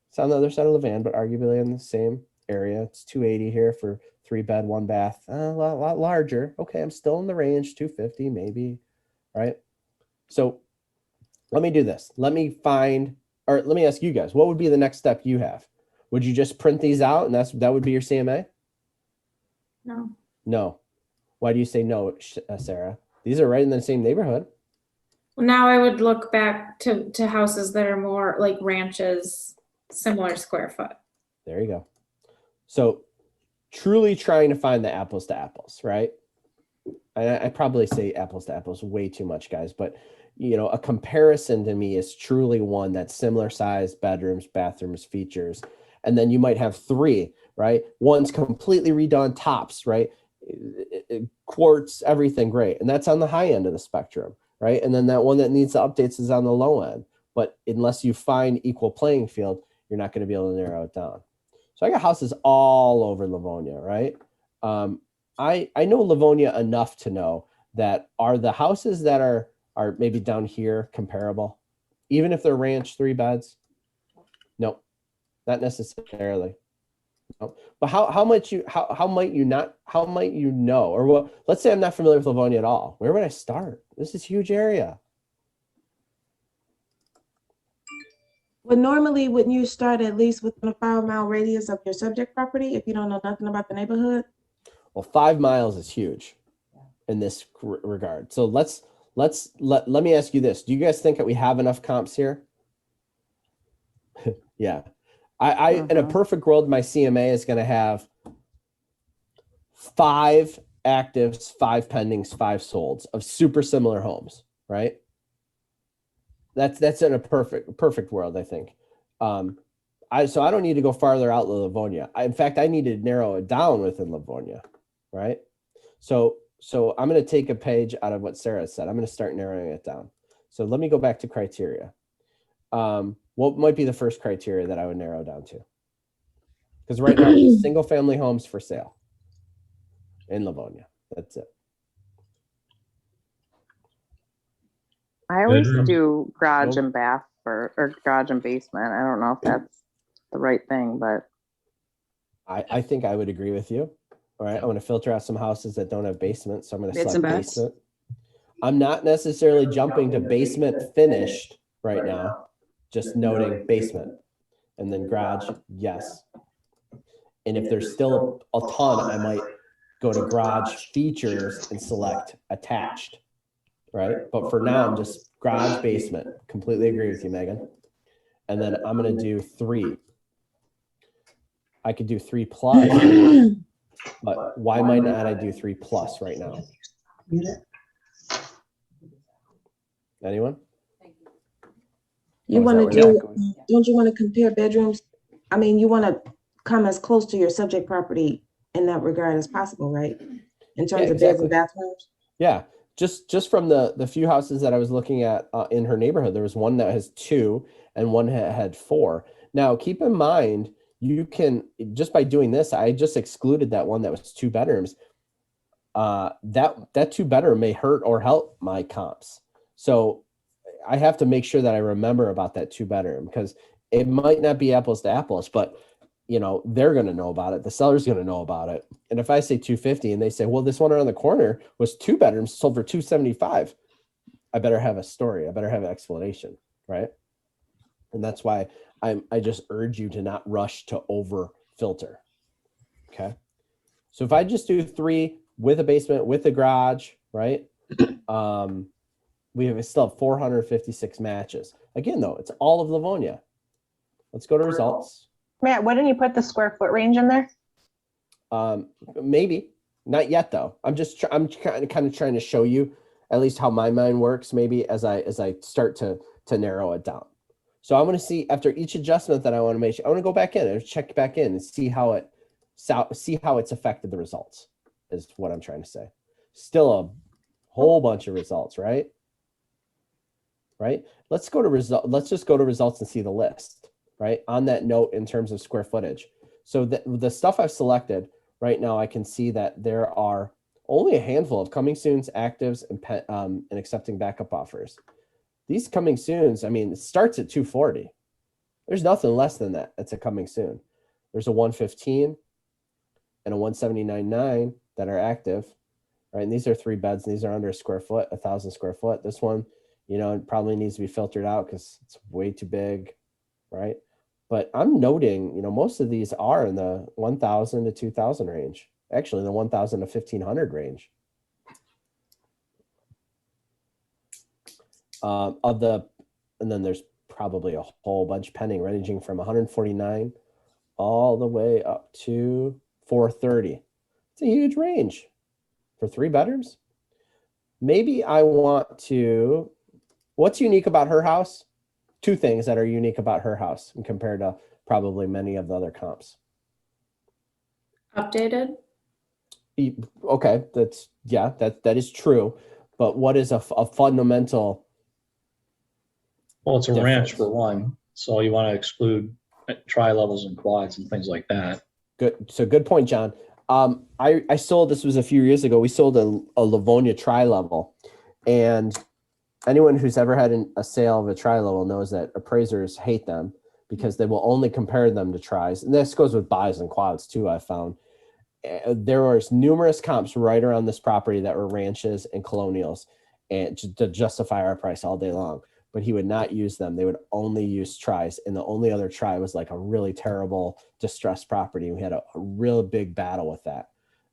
Speaker 2: it's on the other side of the van, but arguably in the same area. It's 280 here for 3-bed, 1-bath, a lot larger. Okay, I'm still in the range, 250 maybe, right? So let me do this. Let me ask you guys, what would be the next step you have? Would you just print these out and that would be your CMA?
Speaker 8: No.
Speaker 2: No. Why do you say no, Sarah? These are right in the same neighborhood.
Speaker 8: Well, now I would look back to houses that are more like ranches, similar square foot.
Speaker 2: There you go. So truly trying to find the apples to apples, right? I probably say apples to apples way too much, guys, but a comparison to me is truly one that's similar size, bedrooms, bathrooms, features. And then you might have 3, right? One's completely redone, tops, right? Quartz, everything great. And that's on the high end of the spectrum, right? And then that one that needs the updates is on the low end. But unless you find equal playing field, you're not going to be able to narrow it down. So I got houses all over Livonia, right? I know Livonia enough to know that are the houses that are maybe down here comparable, even if they're ranch 3 beds? No, not necessarily. No. But how might you know? Or well, let's say I'm not familiar with Livonia at all. Where would I start? This is a huge area.
Speaker 4: Well, normally, wouldn't you start at least within a 5-mile radius of your subject property if you don't know nothing about the neighborhood?
Speaker 2: Well, 5 miles is huge. in this regard. So let me ask you this. Do you guys think that we have enough comps here? Yeah. I in a perfect world, my CMA is going to have 5 actives, 5 pendings, 5 solds of super similar homes, right? That's in a perfect world, I think. So I don't need to go farther out than Livonia. In fact, I need to narrow it down within Livonia, right? So I'm going to take a page out of what Sarah said. I'm going to start narrowing it down. So let me go back to criteria. What might be the first criteria that I would narrow down to? Because right now, single family homes for sale in Livonia. That's it.
Speaker 5: I always
Speaker 7: Bedrooms?
Speaker 5: do garage
Speaker 2: Nope.
Speaker 5: and bath or garage and basement. I don't know if that's the right thing, but
Speaker 2: I think I would agree with you. All right. I'm going to filter out some houses that don't have basements. So I'm going to
Speaker 9: Beds
Speaker 2: select
Speaker 9: and baths.
Speaker 2: basement. I'm not necessarily jumping to basement finished right now, just noting basement. And then garage, yes. And if there's still a ton, I might go to garage features and select attached, right? But for now, I'm just garage basement. Completely agree with you, Megan. And then I'm going to do 3. I could do 3+, but why might not I do 3+ right now? Anyone?
Speaker 4: You
Speaker 2: Oh, is
Speaker 4: want
Speaker 2: that
Speaker 4: to
Speaker 2: where
Speaker 4: do, don't you want to compare bedrooms? I mean, you want to come as close to your subject property in that regard as possible, right? In terms of beds
Speaker 2: exactly.
Speaker 4: and bathrooms?
Speaker 2: Yeah, just from the few houses that I was looking at in her neighborhood, there was one that has 2 and one had 4. Now, keep in mind, you can, just by doing this, I just excluded that one that was 2 bedrooms. That 2 bedroom may hurt or help my comps. So I have to make sure that I remember about that 2 bedroom, because it might not be apples to apples, but they're going to know about it. The seller's going to know about it. And if I say 250 and they say, well, this one around the corner was 2 bedrooms, sold for 275, I better have a story. I better have an explanation, right? And that's why I just urge you to not rush to over filter. Okay. So if I just do 3 with a basement, with a garage, right? We still have 456 matches. Again, though, it's all of Livonia. Let's go to results.
Speaker 10: Matt, why didn't you put the square foot range in there?
Speaker 2: Maybe not yet, though. I'm kind of trying to show you at least how my mind works. Maybe as I start to narrow it down. So I'm going to see after each adjustment that I want to make. I want to go back in and check back in and see how it's affected the results. Is what I'm trying to say. Still a whole bunch of results, right? Right. Let's go to result. Let's just go to results and see the list. Right. On that note, in terms of square footage. So the stuff I've selected right now, I can see that there are only a handful of coming soons, actives, and accepting backup offers. These coming soons, I mean, it starts at 240. There's nothing less than that. It's a coming soon. There's a 115 and a 179.9 that are active, right? And these are 3 beds, and these are under a square foot, 1,000 square foot. This one, it probably needs to be filtered out because it's way too big, right? But I'm noting, most of these are in the 1,000 to 2,000 range. Actually, the 1,000 to 1,500 range. And then there's probably a whole bunch pending, ranging from 149 all the way up to 430. It's a huge range for 3 bedrooms. Maybe I want to. What's unique about her house? 2 things that are unique about her house and compared to probably many of the other comps.
Speaker 8: Updated.
Speaker 2: Okay, that is true. But what is a fundamental?
Speaker 3: Well, it's a ranch
Speaker 2: difference?
Speaker 3: for one, so you want to exclude tri-levels and quads and things like that.
Speaker 2: Good. So good point, John. I sold, this was a few years ago, we sold a Livonia tri-level, and anyone who's ever had a sale of a tri-level knows that appraisers hate them because they will only compare them to tries. And this goes with buys and quads too, I found. There was numerous comps right around this property that were ranches and colonials, and to justify our price all day long. But he would not use them. They would only use tries. And the only other try was like a really terrible distressed property. We had a real big battle with that.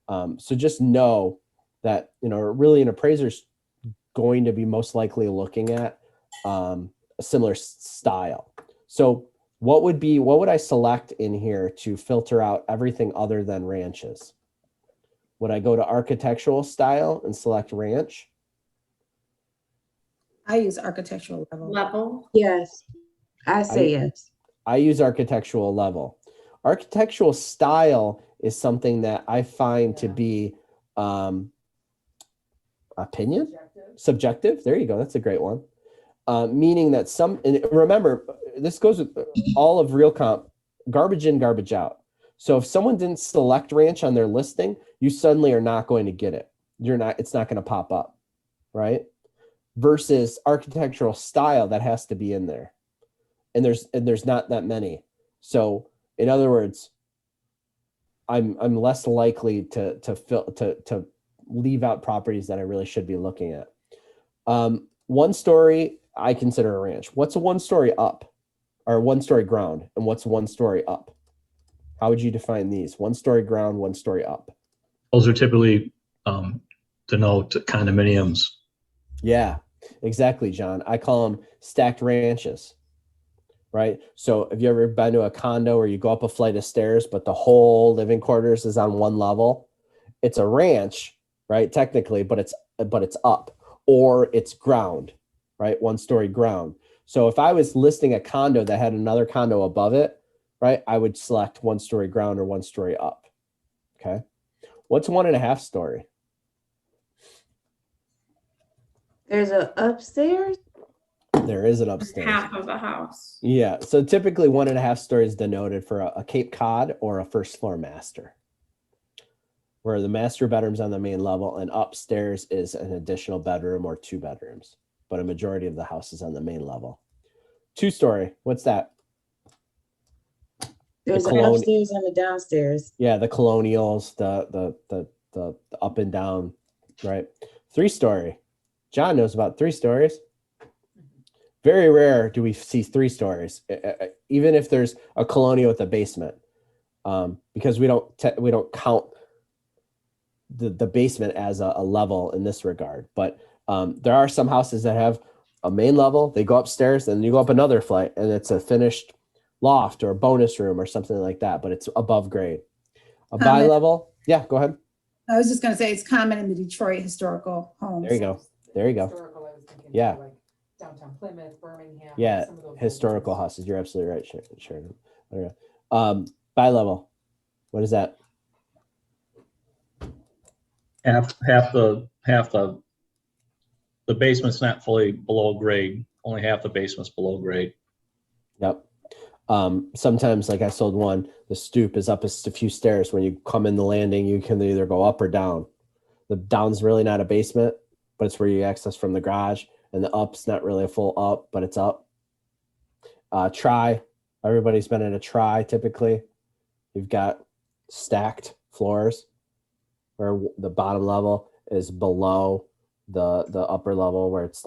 Speaker 2: So just know that, you know, really an appraiser's going to be most likely looking at a similar style. So what would I select in here to filter out everything other than ranches? Would I go to architectural style and select ranch?
Speaker 9: I use architectural level.
Speaker 8: Level.
Speaker 4: Yes, I say yes.
Speaker 2: I use architectural level. Architectural style is something that I find to be opinion, subjective. There you go. That's a great one. Meaning that and remember, this goes with all of real comp, garbage in, garbage out. So if someone didn't select ranch on their listing, you suddenly are not going to get it. It's not going to pop up, right? Versus architectural style, that has to be in there. And there's not that many. So in other words, I'm less likely to leave out properties that I really should be looking at. One story I consider a ranch. What's a one story up, or one story ground, and what's one story up? How would you define these? One story ground, one story up.
Speaker 3: Those are typically denote condominiums.
Speaker 2: Yeah, exactly, John. I call them stacked ranches, right? So have you ever been to a condo where you go up a flight of stairs, but the whole living quarters is on one level? It's a ranch, right? Technically, but it's up, or it's ground, right? One story ground. So if I was listing a condo that had another condo above it, right, I would select one story ground or one story up. Okay. What's 1.5 story?
Speaker 4: There's a upstairs.
Speaker 2: There is an upstairs.
Speaker 8: Half of the house.
Speaker 2: Yeah. So typically 1.5 stories denoted for a Cape Cod or a first floor master, where the master bedroom's on the main level and upstairs is an additional bedroom or 2 bedrooms, but a majority of the house is on the main level. 2 story. What's that?
Speaker 4: There's an upstairs and a downstairs.
Speaker 2: Yeah, the colonials, the up and down, right? 3 story. John knows about 3 stories. Very rare do we see 3 stories, even if there's a colonial with a basement, because we don't count the basement as a level in this regard. But there are some houses that have a main level, they go upstairs, and you go up another flight, and it's a finished loft or a bonus room or something like that, but it's above grade. A bi-level, yeah, go ahead.
Speaker 9: I was just going to say it's common in the Detroit historical homes.
Speaker 2: There you go. There you go.
Speaker 1: Historical, I was thinking
Speaker 2: Yeah.
Speaker 1: like downtown Plymouth, Birmingham.
Speaker 2: Yeah,
Speaker 1: some of those
Speaker 2: historical
Speaker 1: old ones.
Speaker 2: houses. You're absolutely right, Sharon. Bi-level, what is that?
Speaker 3: Half the basement's not fully below grade. Only half the basement's below grade.
Speaker 2: Yep. Sometimes, like I sold one, the stoop is up a few stairs. When you come in the landing, you can either go up or down. The down's really not a basement, but it's where you access from the garage. And the up's not really a full up, but it's up. Tri, everybody's been in a tri typically. You've got stacked floors where the bottom level is below the upper level, where it's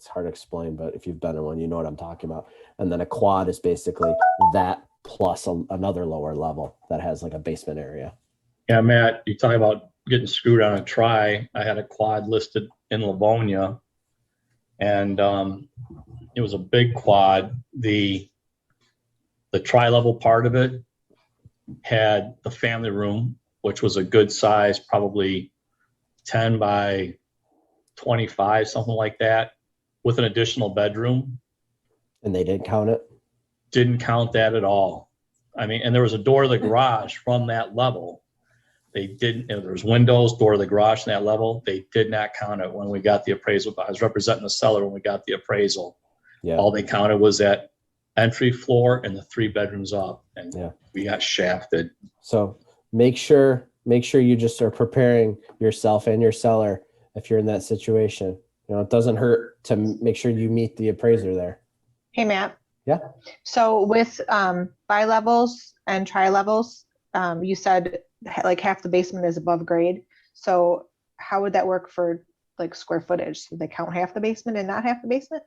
Speaker 2: hard to explain, but if you've been in one, you know what I'm talking about. And then a quad is basically that plus another lower level that has like a basement area.
Speaker 3: Yeah, Matt, you talk about getting screwed on a tri. I had a quad listed in Livonia, and it was a big quad. The tri-level part of it had the family room, which was a good size, probably 10 by 25, something like that, with an additional bedroom.
Speaker 2: And they didn't count it?
Speaker 3: Didn't count that at all. I mean, and there was a door to the garage from that level. They didn't, there was windows, door to the garage from that level. They did not count it when we got the appraisal. I was representing the seller when we got the appraisal.
Speaker 2: Yeah.
Speaker 3: All they counted was that entry floor and the 3 bedrooms up, and
Speaker 2: Yeah.
Speaker 3: we got shafted.
Speaker 2: So make sure you just are preparing yourself and your seller if you're in that situation. You know, it doesn't hurt to make sure you meet the appraiser there.
Speaker 10: Hey, Matt.
Speaker 2: Yeah.
Speaker 10: So with bi-levels and tri-levels, you said like half the basement is above grade. So how would that work for like square footage? Do they count half the basement and not half the basement?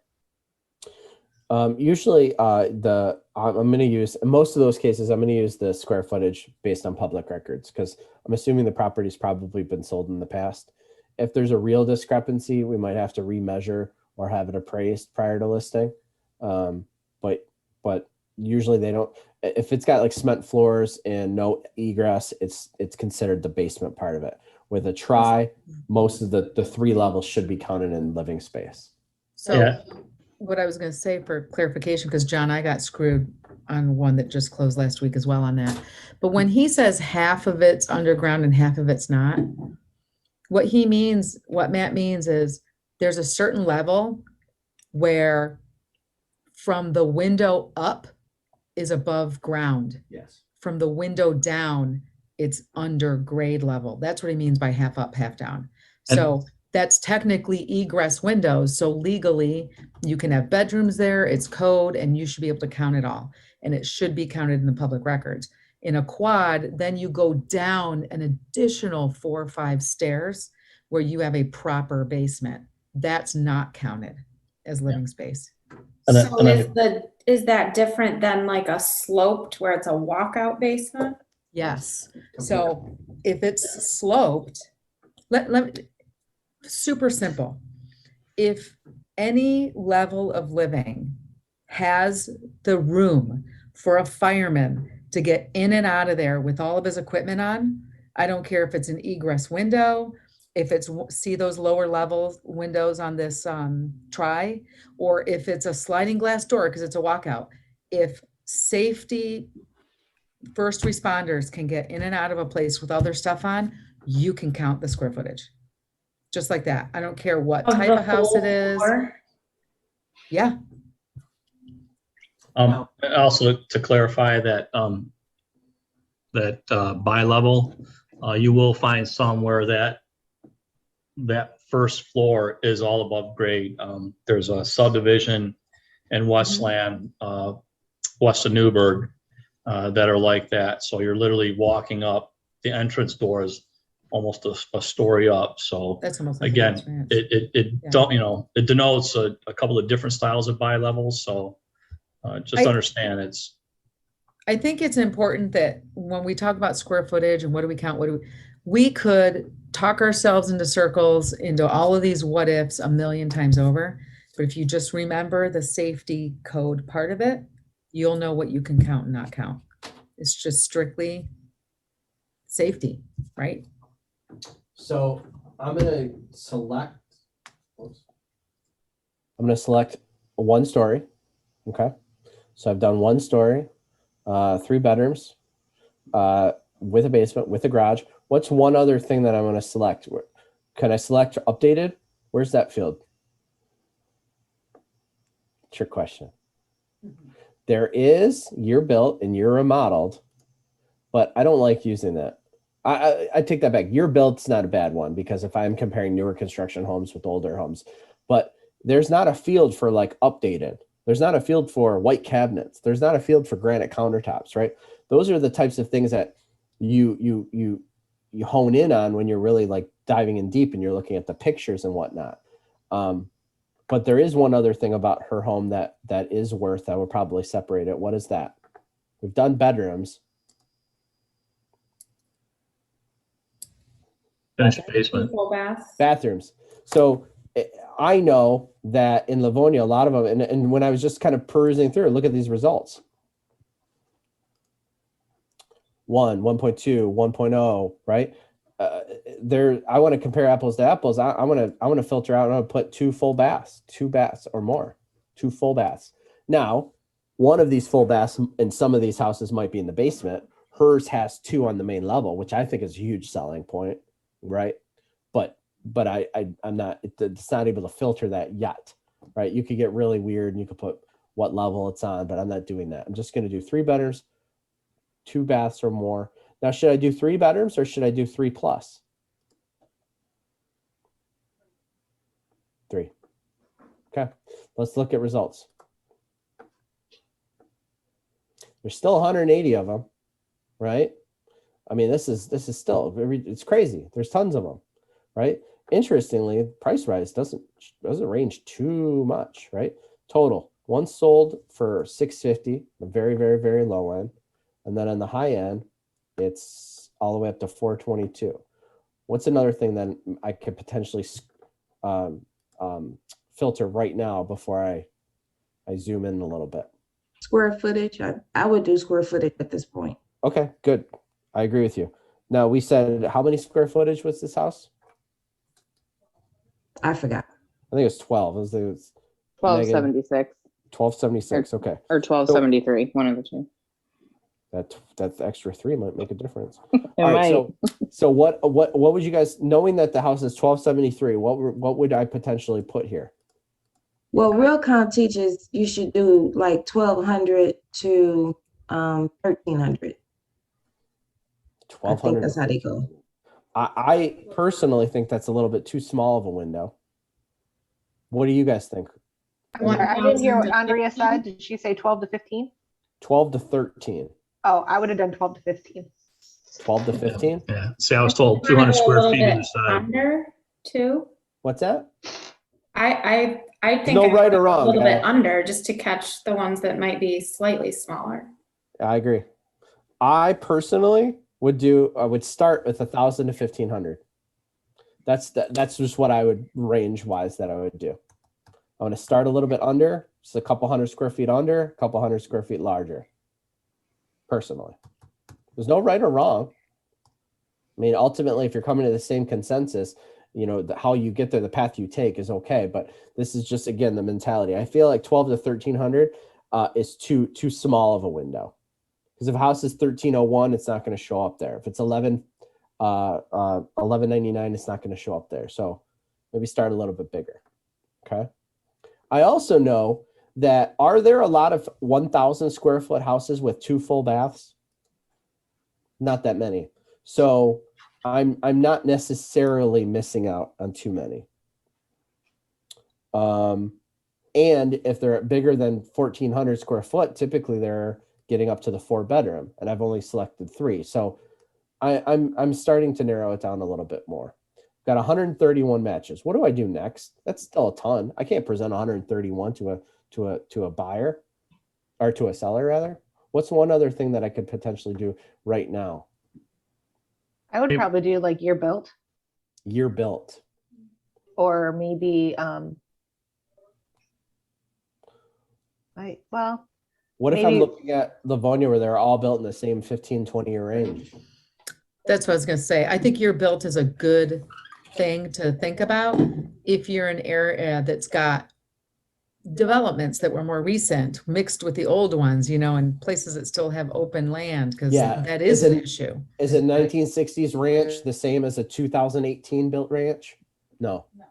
Speaker 2: Usually I'm going to use, in most of those cases, I'm going to use the square footage based on public records, because I'm assuming the property's probably been sold in the past. if there's a real discrepancy, we might have to remeasure or have it appraised prior to listing. But usually they don't. If it's got like cement floors and no egress, it's considered the basement part of it. With a tri, most of the 3 levels should be counted in living space.
Speaker 6: So
Speaker 3: Yeah.
Speaker 6: what I was going to say for clarification, because John, I got screwed on one that just closed last week as well on that. But when he says half of it's underground and half of it's not, what he means, what Matt means is there's a certain level where from the window up is above ground.
Speaker 2: Yes.
Speaker 6: From the window down, it's under grade level. That's what he means by half up, half down. So that's technically egress windows. So legally, you can have bedrooms there, it's code, and you should be able to count it all. And it should be counted in the public records. In a quad, then you go down an additional 4 or 5 stairs where you have a proper basement. That's not counted as living space.
Speaker 3: And then-
Speaker 8: So
Speaker 3: and then-
Speaker 8: is that different than like a sloped where it's a walkout basement?
Speaker 6: Yes. So if it's sloped, super simple. If any level of living has the room for a fireman to get in and out of there with all of his equipment on, I don't care if it's an egress window, if it's, see those lower level windows on this tri, or if it's a sliding glass door because it's a walkout. If safety first responders can get in and out of a place with other stuff on, you can count the square footage. Just like that. I don't care what type
Speaker 8: the
Speaker 6: of house it
Speaker 8: whole
Speaker 6: is.
Speaker 8: floor?
Speaker 6: Yeah.
Speaker 3: Also to clarify that, by level, you will find somewhere that first floor is all above grade. There's a subdivision in Westland, west of Newburgh, that are like that. So you're literally walking up, the entrance door is almost a story up. So
Speaker 6: That's almost like
Speaker 3: again,
Speaker 6: an
Speaker 3: it
Speaker 6: Yeah.
Speaker 3: don't, it denotes a couple of different styles of bi levels. So just understand it's.
Speaker 6: I think it's important that when we talk about square footage and what do we count, we could talk ourselves into circles into all of these what ifs a million times over. But if you just remember the safety code part of it, you'll know what you can count and not count. It's just strictly safety, right?
Speaker 2: So I'm gonna select. I'm gonna select 1 story. Okay. So I've done 1 story, 3 bedrooms, with a basement, with a garage. What's one other thing that I'm gonna select? Can I select updated? Where's that field? Trick question. There is year built and year remodeled, but I don't like using that. I take that back. Year built's not a bad one because if I'm comparing newer construction homes with older homes, but there's not a field for like updated. There's not a field for white cabinets. There's not a field for granite countertops, right? Those are the types of things that you hone in on when you're really like diving in deep and you're looking at the pictures and whatnot. But there is one other thing about her home that is worth, I would probably separate it. What is that? We've done bedrooms.
Speaker 3: Finished basement.
Speaker 8: Full bath.
Speaker 2: Bathrooms. So I know that in Livonia, a lot of them, and when I was just kind of perusing through, look at these results. 1, 1.2, 1.0, right? I want to compare apples to apples. I want to filter out. I want to put 2 full baths, 2 baths or more, 2 full baths. Now, one of these full baths in some of these houses might be in the basement. Hers has 2 on the main level, which I think is a huge selling point, right? But I'm not. It's not able to filter that yet, right? You could get really weird and you could put what level it's on, but I'm not doing that. I'm just going to do 3 bedrooms, 2 baths or more. Now, should I do 3 bedrooms or should I do 3 plus? 3. Okay, let's look at results. There's still 180 of them, right? I mean, this is still it's crazy. There's tons of them, right? Interestingly, price rise doesn't range too much, right? Total, one sold for $650, the very, very, very low end, and then on the high end, it's all the way up to $422. What's another thing that I could potentially filter right now before I zoom in a little bit?
Speaker 4: Square footage, I would do square footage at this point.
Speaker 2: Okay, good. I agree with you. Now, we said how many square footage was this house?
Speaker 4: I forgot.
Speaker 2: I think it was 12. It was Megan,
Speaker 5: 1276
Speaker 2: 1276. Okay.
Speaker 5: or 1273, one of the two.
Speaker 2: That extra 3 might make a difference.
Speaker 5: It
Speaker 2: All right.
Speaker 5: might.
Speaker 2: So what would you guys, knowing that the house is 1273, what would I potentially put here?
Speaker 4: Well, Realcom teaches you should do like 1,200 to 1,300. I think
Speaker 2: 1200.
Speaker 4: that's how they go.
Speaker 2: I personally think that's a little bit too small of a window. What do you guys think?
Speaker 10: I'm sorry, I didn't hear what Andrea said. Did she say 12 to 15?
Speaker 2: 12 to 13.
Speaker 10: Oh, I would have done 12 to 15.
Speaker 2: 12 to 15?
Speaker 3: Yeah. See, I was told 200 square feet either side.
Speaker 8: Under too.
Speaker 2: What's that?
Speaker 8: I think
Speaker 2: No
Speaker 8: I would
Speaker 2: right or
Speaker 8: go
Speaker 2: wrong,
Speaker 8: a little bit
Speaker 2: guys.
Speaker 8: under just to catch the ones that might be slightly smaller.
Speaker 2: I agree. I personally would start with 1,000 to 1,500. That's just what I would range wise that I would do. I want to start a little bit under, just a couple hundred square feet under, a couple hundred square feet larger. Personally, there's no right or wrong. I mean, ultimately, if you're coming to the same consensus, you know, how you get there, the path you take is okay. But this is just, again, the mentality. I feel like 12 to 1,300 is too small of a window. Because if a house is 1,301, it's not going to show up there. If it's 1199, it's not going to show up there. So maybe start a little bit bigger. Okay. I also know that, are there a lot of 1,000 square foot houses with 2 full baths? Not that many. So I'm not necessarily missing out on too many. And if they're bigger than 1,400 square foot, typically they're getting up to the 4-bedroom, and I've only selected 3. So I'm starting to narrow it down a little bit more. Got 131 matches. What do I do next? That's still a ton. I can't present 131 to a buyer, or to a seller rather. What's one other thing that I could potentially do right now?
Speaker 10: I would probably do like year built,
Speaker 2: Year built.
Speaker 10: or maybe
Speaker 2: What if I'm
Speaker 10: maybe-
Speaker 2: looking at Livonia where they're all built in the same 15, 20-year range?
Speaker 6: That's what I was going to say. I think year built is a good thing to think about if you're in an area that's got developments that were more recent mixed with the old ones, you know, and places that still have open land, because
Speaker 2: Yeah.
Speaker 6: that is an
Speaker 2: Is it-
Speaker 6: issue.
Speaker 2: Is a 1960s ranch the same as a 2018 built ranch? No.
Speaker 1: No.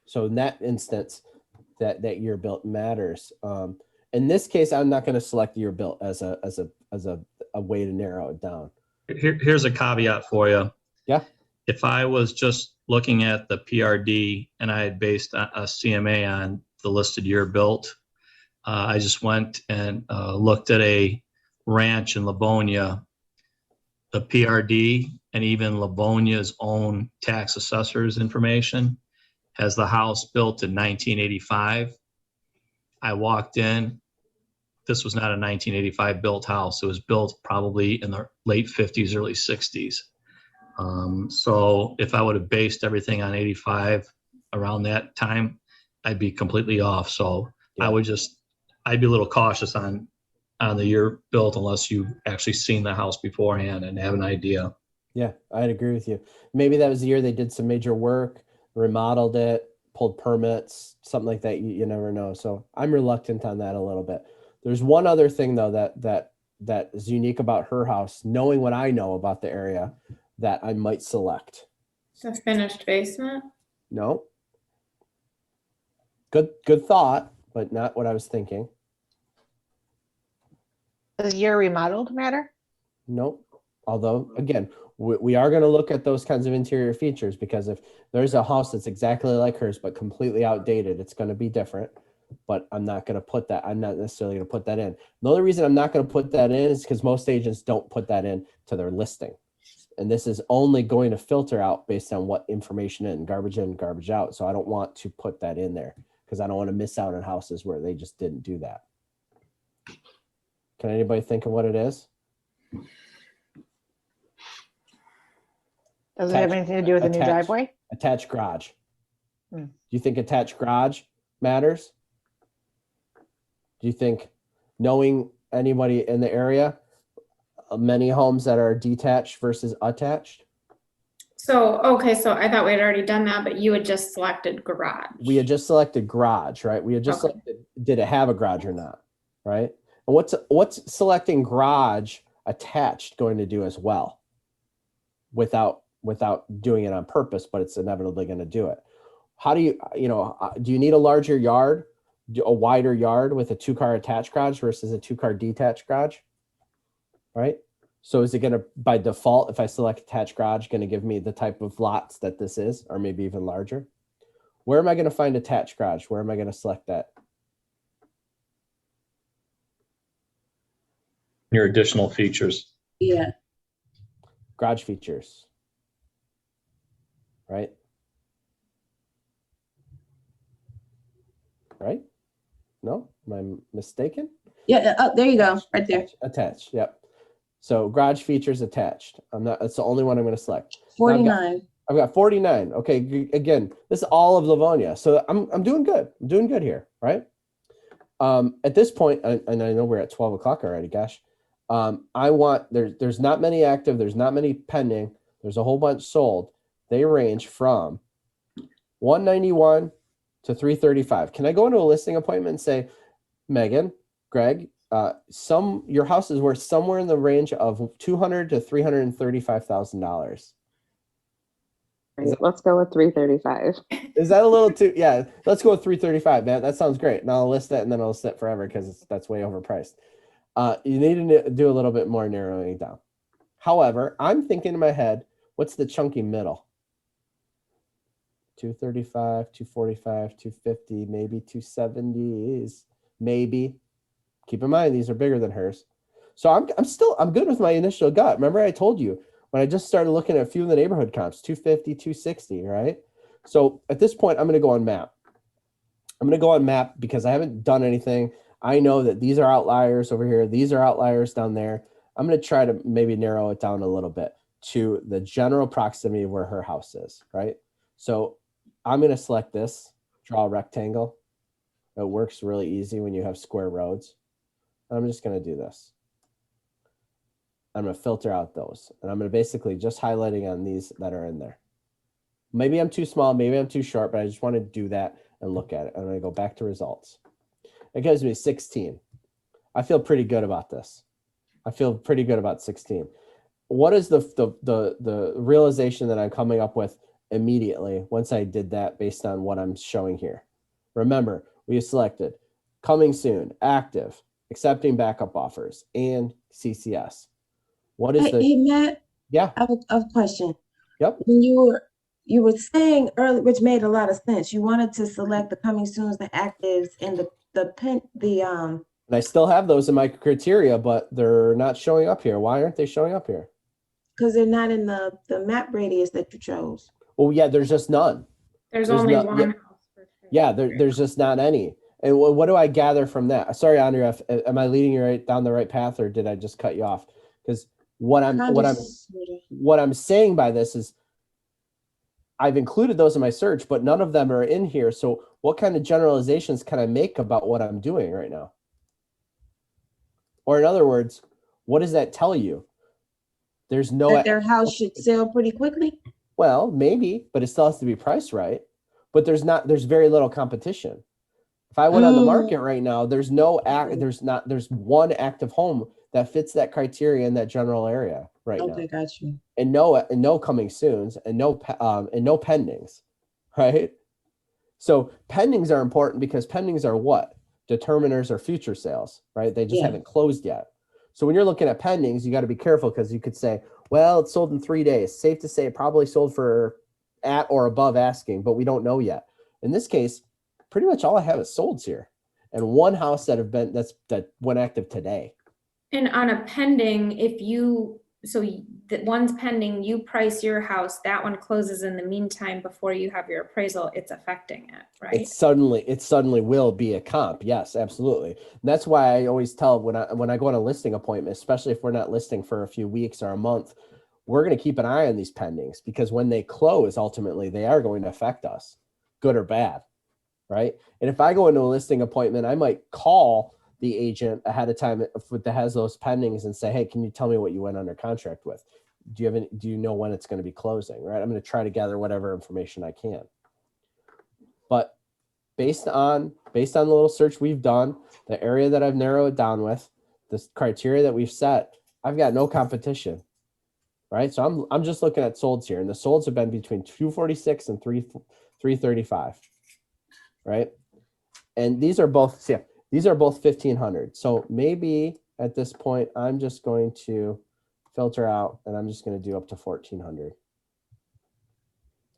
Speaker 2: So in that instance, that year built matters. In this case, I'm not going to select year built as a way to narrow it down.
Speaker 3: Here's a caveat for you.
Speaker 2: Yeah.
Speaker 3: If I was just looking at the PRD and I had based a CMA on the listed year built, I just went and looked at a ranch in Livonia. The PRD and even Livonia's own tax assessor's information has the house built in 1985. I walked in. This was not a 1985 built house. It was built probably in the late 50s, early 60s. So if I would have based everything on 85 around that time, I'd be completely off. So
Speaker 2: Yeah.
Speaker 3: I'd be a little cautious on the year built unless you've actually seen the house beforehand and have an idea.
Speaker 2: Yeah, I'd agree with you. Maybe that was the year they did some major work, remodeled it, pulled permits, something like that. You never know. So I'm reluctant on that a little bit. There's one other thing though that is unique about her house, knowing what I know about the area, that I might select.
Speaker 8: The finished basement.
Speaker 2: No. Good thought, but not what I was thinking.
Speaker 10: does year remodeled matter?
Speaker 2: Nope. Although, again, we are going to look at those kinds of interior features, because if there's a house that's exactly like hers but completely outdated, it's going to be different. But I'm not going to put that. I'm not necessarily going to put that in. The only reason I'm not going to put that in is because most agents don't put that in to their listing. And this is only going to filter out based on what information in, garbage in, garbage out. So I don't want to put that in there because I don't want to miss out on houses where they just didn't do that. Can anybody think of what it is?
Speaker 10: Does it have
Speaker 2: Attached-
Speaker 10: anything to do with a new
Speaker 2: attached.
Speaker 10: driveway?
Speaker 2: Attached garage.
Speaker 10: Hmm.
Speaker 2: Do you think attached garage matters? Do you think knowing anybody in the area, many homes that are detached versus attached?
Speaker 8: So, okay, so I thought we had already done that, but you had just selected garage.
Speaker 2: We had just selected garage, right? We had just
Speaker 8: Okay.
Speaker 2: selected, did it have a garage or not, right? And what's selecting garage attached going to do as well, without doing it on purpose, but it's inevitably going to do it. How do you need a larger yard, a wider yard with a 2-car attached garage versus a 2-car detached garage, right? So is it going to, by default, if I select attached garage, going to give me the type of lots that this is, or maybe even larger? Where am I going to find attached garage? Where am I going to select that?
Speaker 3: Your additional features.
Speaker 9: Yeah.
Speaker 2: Garage features, right? Right? No, am I mistaken?
Speaker 9: Yeah, oh, there you go, right there.
Speaker 2: Attached, yep. So garage features attached. It's the only one I'm going to select.
Speaker 9: 49.
Speaker 2: I've got 49. Okay, again, this is all of Livonia. So I'm doing good. I'm doing good here, right? At this point, and I know we're at 12 o'clock already, gosh. There's not many active, there's not many pending, there's a whole bunch sold. They range from 191 to 335. Can I go into a listing appointment and say, Megan, Greg, your house is worth somewhere in the range of $200,000 to $335,000.
Speaker 5: Right, let's go with 335.
Speaker 2: Is that a little too? Yeah, let's go with 335, man. That sounds great. And I'll list that, and then I'll sit forever because that's way overpriced. You need to do a little bit more narrowing down. However, I'm thinking in my head, what's the chunky middle? 235, 245, 250, maybe 270s, maybe. Keep in mind, these are bigger than hers. So I'm good with my initial gut. Remember I told you when I just started looking at a few of the neighborhood comps, 250, 260, right? So at this point, I'm going to go on map. I'm going to go on map because I haven't done anything. I know that these are outliers over here. These are outliers down there. I'm going to try to maybe narrow it down a little bit to the general proximity of where her house is, right? So I'm going to select this, draw a rectangle. It works really easy when you have square roads. And I'm just going to do this. I'm going to filter out those. And I'm going to basically just highlighting on these that are in there. Maybe I'm too small, maybe I'm too short, but I just want to do that and look at it. I'm going to go back to results. It gives me 16. I feel pretty good about this. I feel pretty good about 16. What is the realization that I'm coming up with immediately once I did that based on what I'm showing here? Remember, we selected coming soon, active, accepting backup offers, and CCS. What is
Speaker 4: Hey, Matt,
Speaker 2: yeah,
Speaker 4: I have a question.
Speaker 2: yep.
Speaker 4: When you were saying earlier, which made a lot of sense, you wanted to select the coming soons, the actives, and
Speaker 2: And I still have those in my criteria, but they're not showing up here. Why aren't they showing up here?
Speaker 4: because they're not in the map radius that you chose.
Speaker 2: Well, yeah, there's just none.
Speaker 8: There's
Speaker 2: There's
Speaker 8: only
Speaker 2: not-
Speaker 8: one
Speaker 2: yeah.
Speaker 8: house for sale.
Speaker 2: Yeah, there's just not any. And what do I gather from that? Sorry, Andrea, am I leading you right down the right path, or did I just cut you off? Because what I'm saying by this is I've included those in my search, but none of them are in here. So what kind of generalizations can I make about what I'm doing right now? Or in other words, what does that tell you? There's no,
Speaker 4: That their house should sell pretty quickly?
Speaker 2: well, maybe, but it still has to be priced right. But there's very little competition. If I went on the market right now, there's one active home that fits that criteria in that general area right now.
Speaker 4: Okay, got you.
Speaker 2: And no coming soons and no pendings, right? So pendings are important because pendings are what? Determiners or future sales, right? They just
Speaker 4: Yeah.
Speaker 2: haven't closed yet. So when you're looking at pendings, you got to be careful because you could say, well, it sold in 3 days. Safe to say it probably sold for at or above asking, but we don't know yet. In this case, pretty much all I have is solds here, and one house that went active today.
Speaker 8: And on a pending, that one's pending, you price your house, that one closes in the meantime before you have your appraisal, it's affecting it, right?
Speaker 2: It suddenly will be a comp. Yes, absolutely. And that's why I always tell when I go on a listing appointment, especially if we're not listing for a few weeks or a month, we're going to keep an eye on these pendings because when they close, ultimately they are going to affect us, good or bad, right? And if I go into a listing appointment, I might call the agent ahead of time that has those pendings and say, hey, can you tell me what you went under contract with? Do you know when it's going to be closing, right? I'm going to try to gather whatever information I can. But based on the little search we've done, the area that I've narrowed it down with, the criteria that we've set, I've got no competition, right? So I'm just looking at solds here, and the solds have been between 246 and 335, right? And these are both 1,500. So maybe at this point, I'm just going to filter out, and I'm just going to do up to 1,400.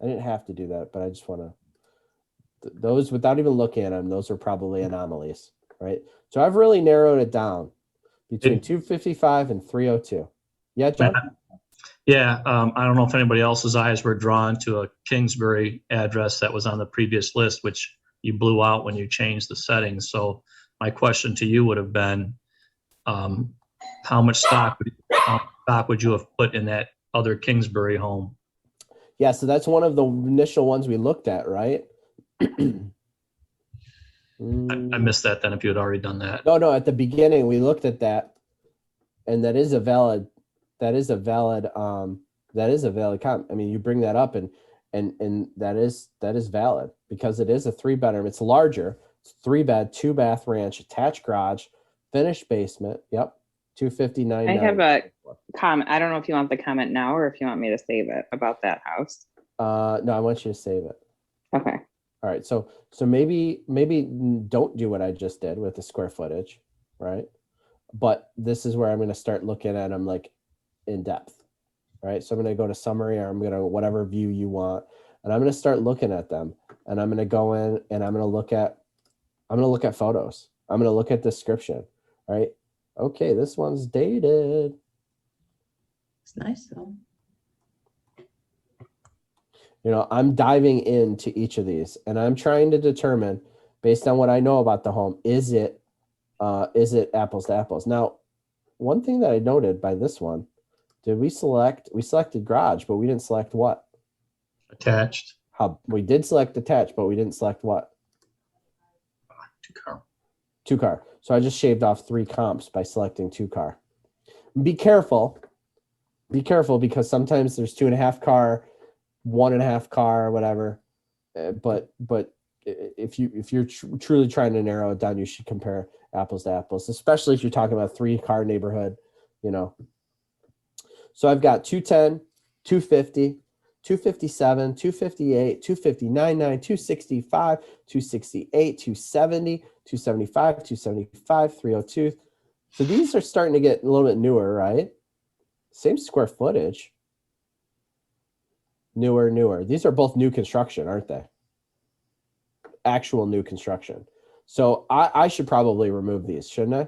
Speaker 2: I didn't have to do that, but I just want to. Those, without even looking at them, those are probably anomalies, right? So I've really narrowed it down between 255 and 302. Yeah, John?
Speaker 3: Yeah, I don't know if anybody else's eyes were drawn to a Kingsbury address that was on the previous list, which you blew out when you changed the settings. So my question to you would have been, how much stock would you have put in that other Kingsbury home?
Speaker 2: Yeah, so that's one of the initial ones we looked at, right?
Speaker 3: I missed that then if you had already done that.
Speaker 2: No, at the beginning we looked at that, and that is a valid comment. I mean, you bring that up and that is valid because it is a 3-bedroom. It's larger. It's 3-bed, 2-bath ranch, attached garage, finished basement. Yep. 259.
Speaker 5: I have a comment. I don't know if you want the comment now or if you want me to save it about that house.
Speaker 2: No, I want you to save it.
Speaker 5: Okay.
Speaker 2: All right. So maybe don't do what I just did with the square footage, right? But this is where I'm going to start looking at them like in depth, right? So I'm going to go to summary, or I'm going to whatever view you want, and I'm going to start looking at them, and I'm going to go in and I'm going to look at photos. I'm going to look at description, right? Okay, this one's dated.
Speaker 4: It's nice though.
Speaker 2: You know, I'm diving into each of these and I'm trying to determine based on what I know about the home, is it apples to apples? Now, one thing that I noted by this one, we selected garage, but we didn't select what?
Speaker 3: Attached.
Speaker 2: We did select attached, but we didn't select what?
Speaker 3: 2-car.
Speaker 2: 2-car. So I just shaved off 3 comps by selecting 2-car. Be careful because sometimes there's 2.5 car, 1.5 car, whatever. But if you're truly trying to narrow it down, you should compare apples to apples, especially if you're talking about 3-car neighborhood, you know. So I've got 210, 250, 257, 258, 259, 265, 268, 270, 275, 275, 302. So these are starting to get a little bit newer, right? Same square footage. Newer. These are both new construction, aren't they? Actual new construction. So I should probably remove these, shouldn't I?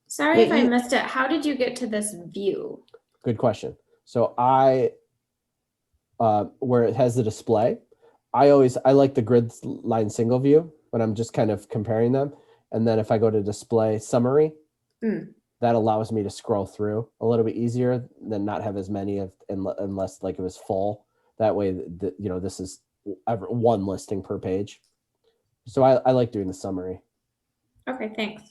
Speaker 8: Sorry if I missed it. How did you get to this view?
Speaker 2: Good question. So where it has the display, I like the grid line single view when I'm just kind of comparing them. And then if I go to display summary, that allows me to scroll through a little bit easier than not have as many unless like it was full. That way, this is one listing per page. So I like doing the summary.
Speaker 8: Okay, thanks.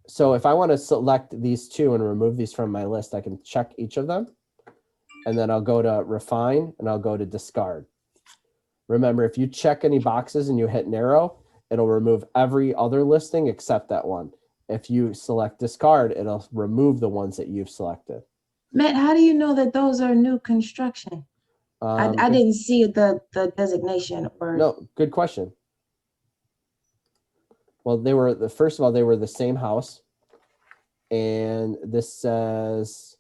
Speaker 2: So if I want to select these 2 and remove these from my list, I can check each of them. And then I'll go to refine and I'll go to discard. Remember, if you check any boxes and you hit narrow, it'll remove every other listing except that one. If you select discard, it'll remove the ones that you've selected.
Speaker 4: Matt, how do you know that those are new construction? I didn't see the designation or.
Speaker 2: No, good question. Well, they were the same house. And this says,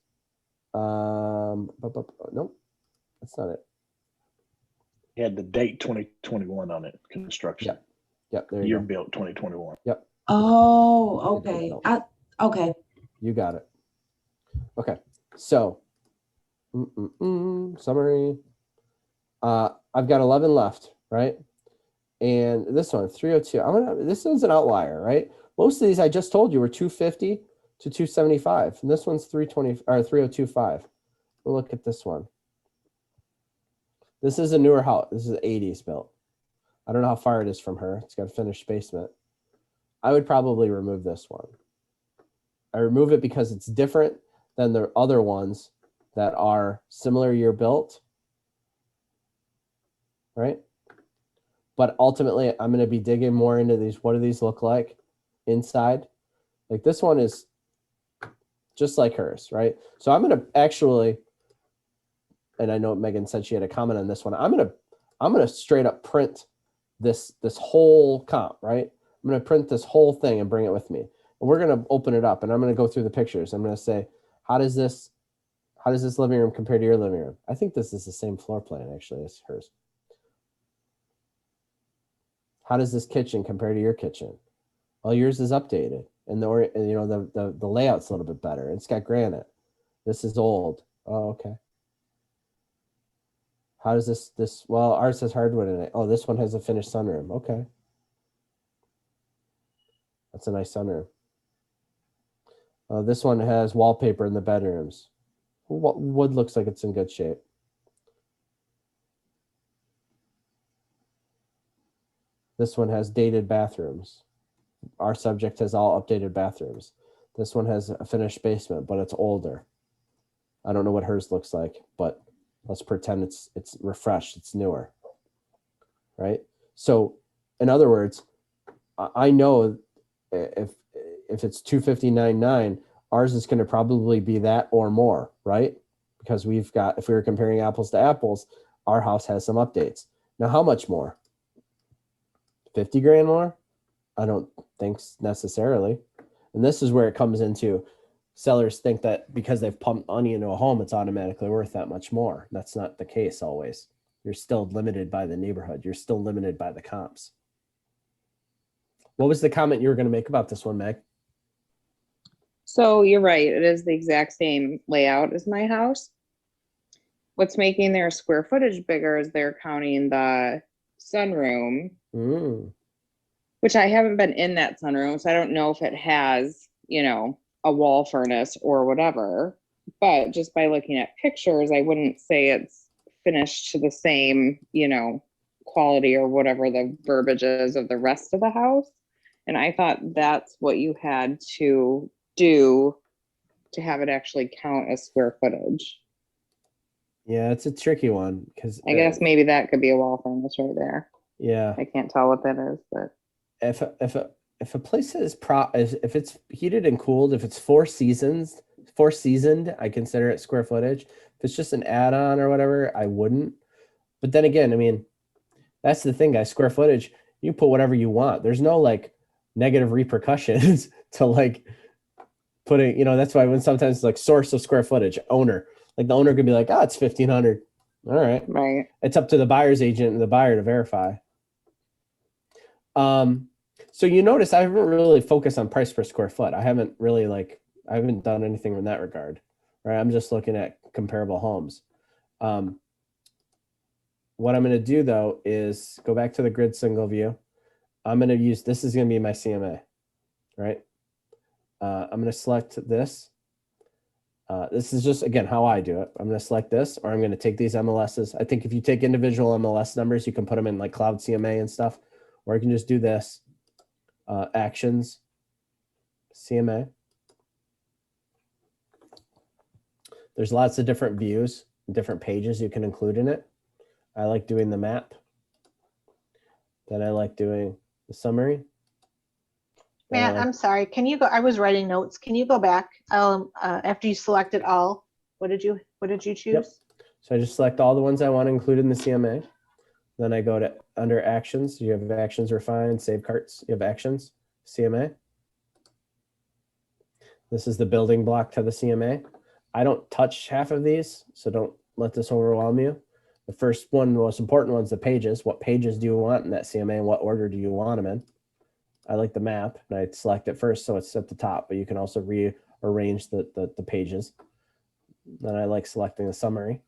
Speaker 2: nope, that's not it.
Speaker 11: It had the date 2021 on it, construction.
Speaker 2: Yep, there you
Speaker 11: Year
Speaker 2: go.
Speaker 11: built 2021.
Speaker 2: Yep.
Speaker 4: Oh, okay. Okay.
Speaker 2: You got it. Okay. So, summary. I've got 11 left, right? And this one, 302. This one's an outlier, right? Most of these I just told you were 250 to 275, and this one's 320 or 3025. We'll look at this one. This is a newer house. This is 80s built. I don't know how far it is from her. It's got a finished basement. I would probably remove this one. I remove it because it's different than the other ones that are similar year built, right? But ultimately, I'm going to be digging more into these. What do these look like inside? Like this one is just like hers, right? So I'm going to actually, and I know Megan said she had a comment on this one. I'm going to straight up print this whole comp, right? I'm going to print this whole thing and bring it with me. And we're going to open it up and I'm going to go through the pictures. I'm going to say, how does this living room compare to your living room? I think this is the same floor plan actually as hers. How does this kitchen compare to your kitchen? Well, yours is updated and the layout's a little bit better. It's got granite. This is old. Oh, okay. How does this, well, ours has hardwood in it. Oh, this one has a finished sunroom. Okay. That's a nice sunroom. This one has wallpaper in the bedrooms. Wood looks like it's in good shape. This one has dated bathrooms. Our subject has all updated bathrooms. This one has a finished basement, but it's older. I don't know what hers looks like, but let's pretend it's refreshed, it's newer, right? So in other words, I know if it's 259.9, ours is going to probably be that or more, right? Because we've got, if we were comparing apples to apples, our house has some updates. Now, how much more? 50 grand more? I don't think necessarily. And this is where it comes into sellers think that because they've pumped money into a home, it's automatically worth that much more. That's not the case always. You're still limited by the neighborhood. You're still limited by the comps. What was the comment you were going to make about this one, Meg?
Speaker 5: So you're right. It is the exact same layout as my house. What's making their square footage bigger is they're counting the sunroom, which I haven't been in that sunroom, so I don't know if it has, a wall furnace or whatever. But just by looking at pictures, I wouldn't say it's finished to the same, quality or whatever the verbiage is of the rest of the house. And I thought that's what you had to do to have it actually count as square footage.
Speaker 2: Yeah, it's a tricky one because
Speaker 5: I guess maybe that could be a wall furnace right there.
Speaker 2: Yeah,
Speaker 5: I can't tell what that is, but
Speaker 2: if a place is if it's heated and cooled, if it's four seasoned, I consider it square footage. If it's just an add-on or whatever, I wouldn't. But then again, I mean, that's the thing, guys. Square footage, you put whatever you want. There's no like negative repercussions to like putting, that's why when sometimes it's like source of square footage, owner, like the owner could be like, oh, it's 1,500. All right.
Speaker 5: right.
Speaker 2: It's up to the buyer's agent and the buyer to verify. So you notice I haven't really focused on price per square foot. I haven't done anything in that regard, right? I'm just looking at comparable homes. What I'm going to do though is go back to the grid single view. I'm going to use, this is going to be my CMA, right? I'm going to select this. This is just, again, how I do it. I'm going to select this, or I'm going to take these MLSs. I think if you take individual MLS numbers, you can put them in like Cloud CMA and stuff, or you can just do this. Actions, CMA. There's lots of different views, different pages you can include in it. I like doing the map. Then I like doing the summary.
Speaker 10: Matt, I'm sorry. Can you go? I was writing notes. Can you go back after you selected all? What did you choose?
Speaker 2: Yep. So I just select all the ones I want to include in the CMA. Then I go to under actions. You have actions refined, save carts. You have actions, CMA. This is the building block to the CMA. I don't touch half of these, so don't let this overwhelm you. The first one, most important one, is the pages. What pages do you want in that CMA and what order do you want them in? I like the map and I select it first so it's at the top, but you can also rearrange the pages. Then I like selecting the summary.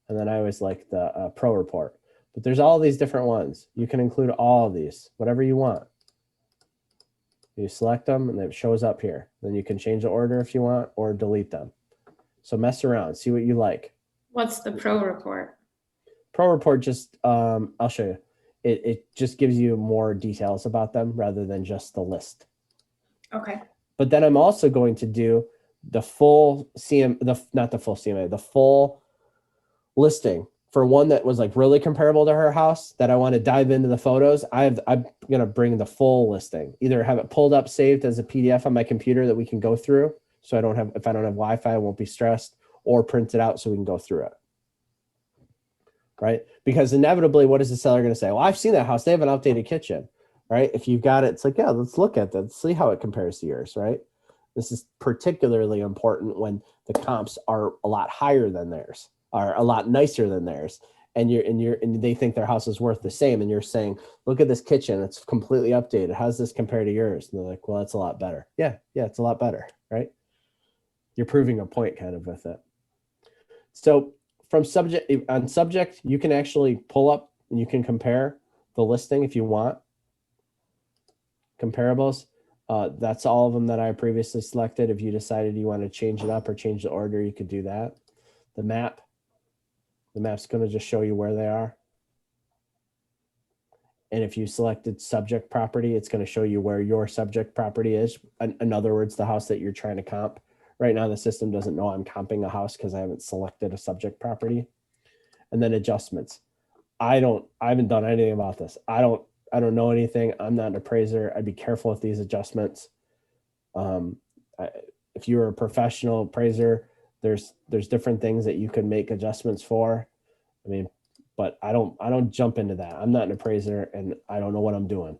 Speaker 2: And then I always like the pro report. But there's all these different ones. You can include all of these, whatever you want. You select them and it shows up here. Then you can change the order if you want or delete them. So mess around, see what you like.
Speaker 8: What's the pro report?
Speaker 2: Pro report just, I'll show you. It just gives you more details about them rather than just the list.
Speaker 8: Okay.
Speaker 2: But then I'm also going to do the full not the full CMA, the full listing for one that was like really comparable to her house that I want to dive into the photos. I'm going to bring the full listing, either have it pulled up, saved as a PDF on my computer that we can go through. So if I don't have Wi-Fi, I won't be stressed, or print it out so we can go through it. Right? Because inevitably, what is the seller going to say? Well, I've seen that house. They have an outdated kitchen, right? If you've got it, it's like, yeah, let's look at that. Let's see how it compares to yours, right? This is particularly important when the comps are a lot higher than theirs, are a lot nicer than theirs. And they think their house is worth the same. And you're saying, look at this kitchen. It's completely updated. How's this compare to yours? And they're like, well, it's a lot better. Yeah, it's a lot better, right? You're proving a point kind of with it. So from subject, you can actually pull up and you can compare the listing if you want. Comparables. That's all of them that I previously selected. If you decided you want to change it up or change the order, you could do that. The map's going to just show you where they are. And if you selected subject property, it's going to show you where your subject property is. In other words, the house that you're trying to comp. Right now, the system doesn't know I'm comping a house because I haven't selected a subject property. And then adjustments. I haven't done anything about this. I don't know anything. I'm not an appraiser. I'd be careful with these adjustments. If you're a professional appraiser, there's different things that you can make adjustments for. I mean, but I don't jump into that. I'm not an appraiser and I don't know what I'm doing.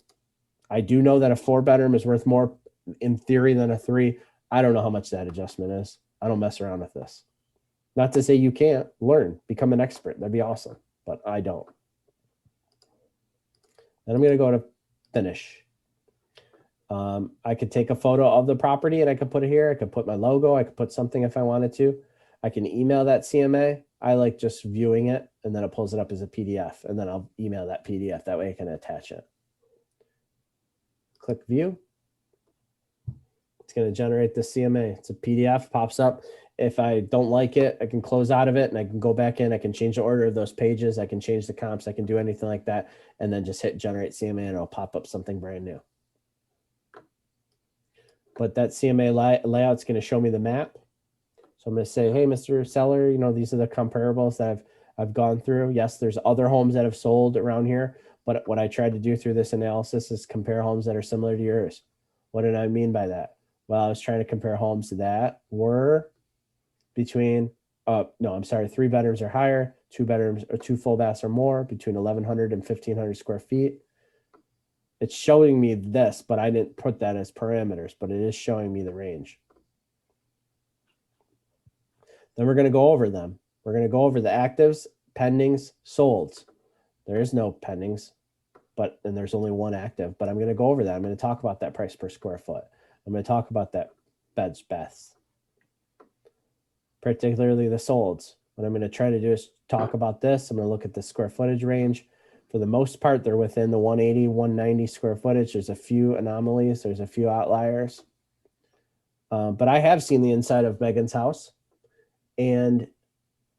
Speaker 2: I do know that a 4-bedroom is worth more in theory than a 3. I don't know how much that adjustment is. I don't mess around with this. Not to say you can't learn, become an expert. That'd be awesome, but I don't. Then I'm going to go to finish. I could take a photo of the property and I could put it here. I could put my logo. I could put something if I wanted to. I can email that CMA. I like just viewing it and then it pulls it up as a PDF and then I'll email that PDF. That way I can attach it. Click view. It's going to generate the CMA. It's a PDF, pops up. If I don't like it, I can close out of it and I can go back in. I can change the order of those pages. I can change the comps. I can do anything like that. And then just hit generate CMA and it'll pop up something brand new. But that CMA layout is going to show me the map. So I'm going to say, hey, Mr. Seller, these are the comparables that I've gone through. Yes, there's other homes that have sold around here. But what I tried to do through this analysis is compare homes that are similar to yours. What did I mean by that? Well, I was trying to compare homes that were between, 3 bedrooms or higher, 2 bedrooms or 2 full baths or more, between 1,100 and 1,500 square feet. It's showing me this, but I didn't put that as parameters, but it is showing me the range. Then we're going to go over them. We're going to go over the actives, pendings, solds. There is no pendings, and there's only one active, but I'm going to go over that. I'm going to talk about that price per square foot. I'm going to talk about that beds, baths, particularly the solds. What I'm going to try to do is talk about this. I'm going to look at the square footage range. For the most part, they're within the 180, 190 square footage. There's a few anomalies. There's a few outliers. But I have seen the inside of Megan's house, and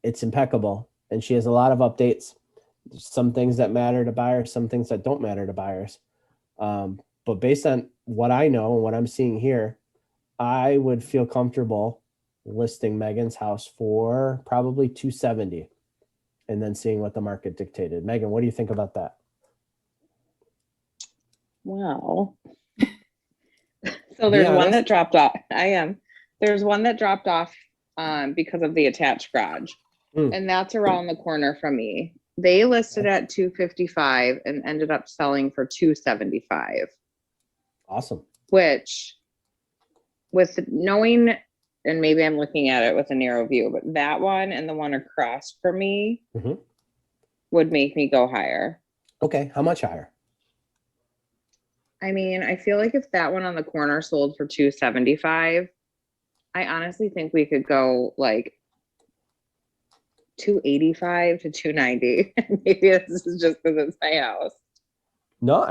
Speaker 2: it's impeccable. And she has a lot of updates. There's some things that matter to buyers, some things that don't matter to buyers. But based on what I know and what I'm seeing here, I would feel comfortable listing Megan's house for probably 270 and then seeing what the market dictated. Megan, what do you think about that?
Speaker 5: Wow. So there's one that dropped off. There's one that dropped off because of the attached garage. And that's around the corner from me. They listed at 255 and ended up selling for 275.
Speaker 2: Awesome.
Speaker 5: Which, with knowing, and maybe I'm looking at it with a narrow view, but that one and the one across from me would make me go higher.
Speaker 2: Okay, how much higher?
Speaker 5: I mean, I feel like if that one on the corner sold for 275, I honestly think we could go like 285 to 290. Maybe this is just because it's my house.
Speaker 2: No,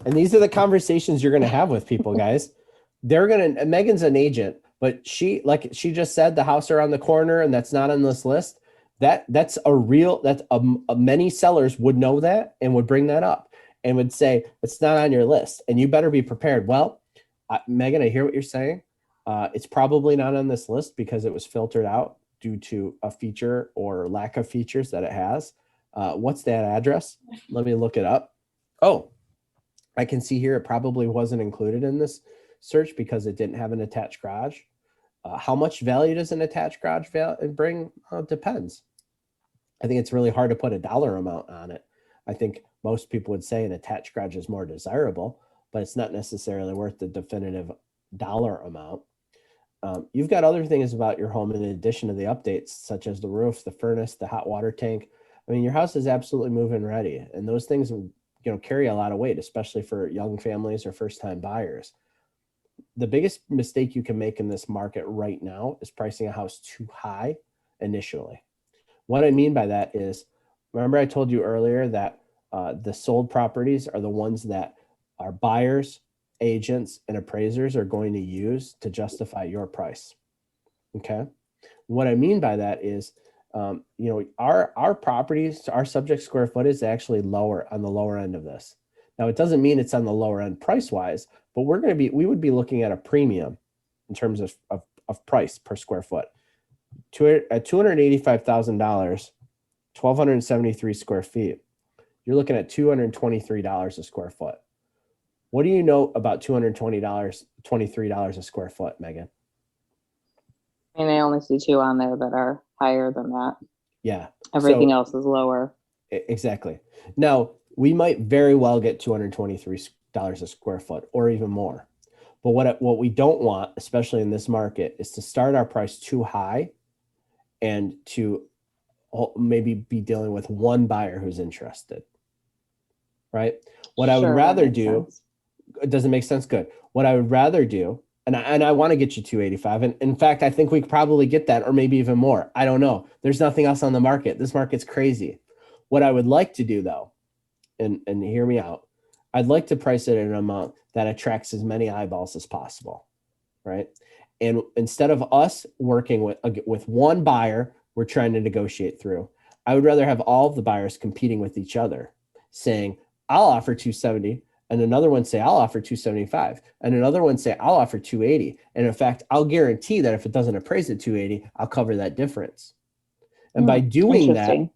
Speaker 2: and these are the conversations you're going to have with people, guys. Megan's an agent But like she just said, the house around the corner, and that's not on this list. That's many sellers would know that and would bring that up and would say it's not on your list, and you better be prepared. Well, Megan, I hear what you're saying. It's probably not on this list because it was filtered out due to a feature or lack of features that it has. What's that address? Let me look it up. Oh, I can see here it probably wasn't included in this search because it didn't have an attached garage. How much value does an attached garage bring? Depends. I think it's really hard to put a dollar amount on it. I think most people would say an attached garage is more desirable, but it's not necessarily worth the definitive dollar amount. You've got other things about your home in addition to the updates, such as the roof, the furnace, the hot water tank. I mean, your house is absolutely move-in ready, and those things, carry a lot of weight, especially for young families or first-time buyers. The biggest mistake you can make in this market right now is pricing a house too high initially. What I mean by that is, remember I told you earlier that the sold properties are the ones that our buyers, agents, and appraisers are going to use to justify your price. Okay. What I mean by that is, our properties, our subject square foot is actually lower on the lower end of this. Now, it doesn't mean it's on the lower end price wise, but we would be looking at a premium in terms of price per square foot. At $285,000, 1,273 square feet, you're looking at $223 a square foot. What do you know about $23 a square foot, Megan?
Speaker 5: And I only see two on there that are higher than that.
Speaker 2: Yeah.
Speaker 5: Everything else is lower.
Speaker 2: Exactly. Now, we might very well get $223 a square foot or even more. But what we don't want, especially in this market, is to start our price too high and to maybe be dealing with one buyer who's interested. Right? What I would rather do, does it make sense? Good. What I would rather do, and I want to get you 285. And in fact, I think we could probably get that or maybe even more. I don't know. There's nothing else on the market. This market's crazy. What I would like to do though, and hear me out, I'd like to price it at an amount that attracts as many eyeballs as possible. Right. And instead of us working with one buyer, we're trying to negotiate through. I would rather have all of the buyers competing with each other, saying, I'll offer 270. And another one say, I'll offer 275. And another one say, I'll offer 280. And in fact, I'll guarantee that if it doesn't appraise at 280, I'll cover that difference. And by doing that,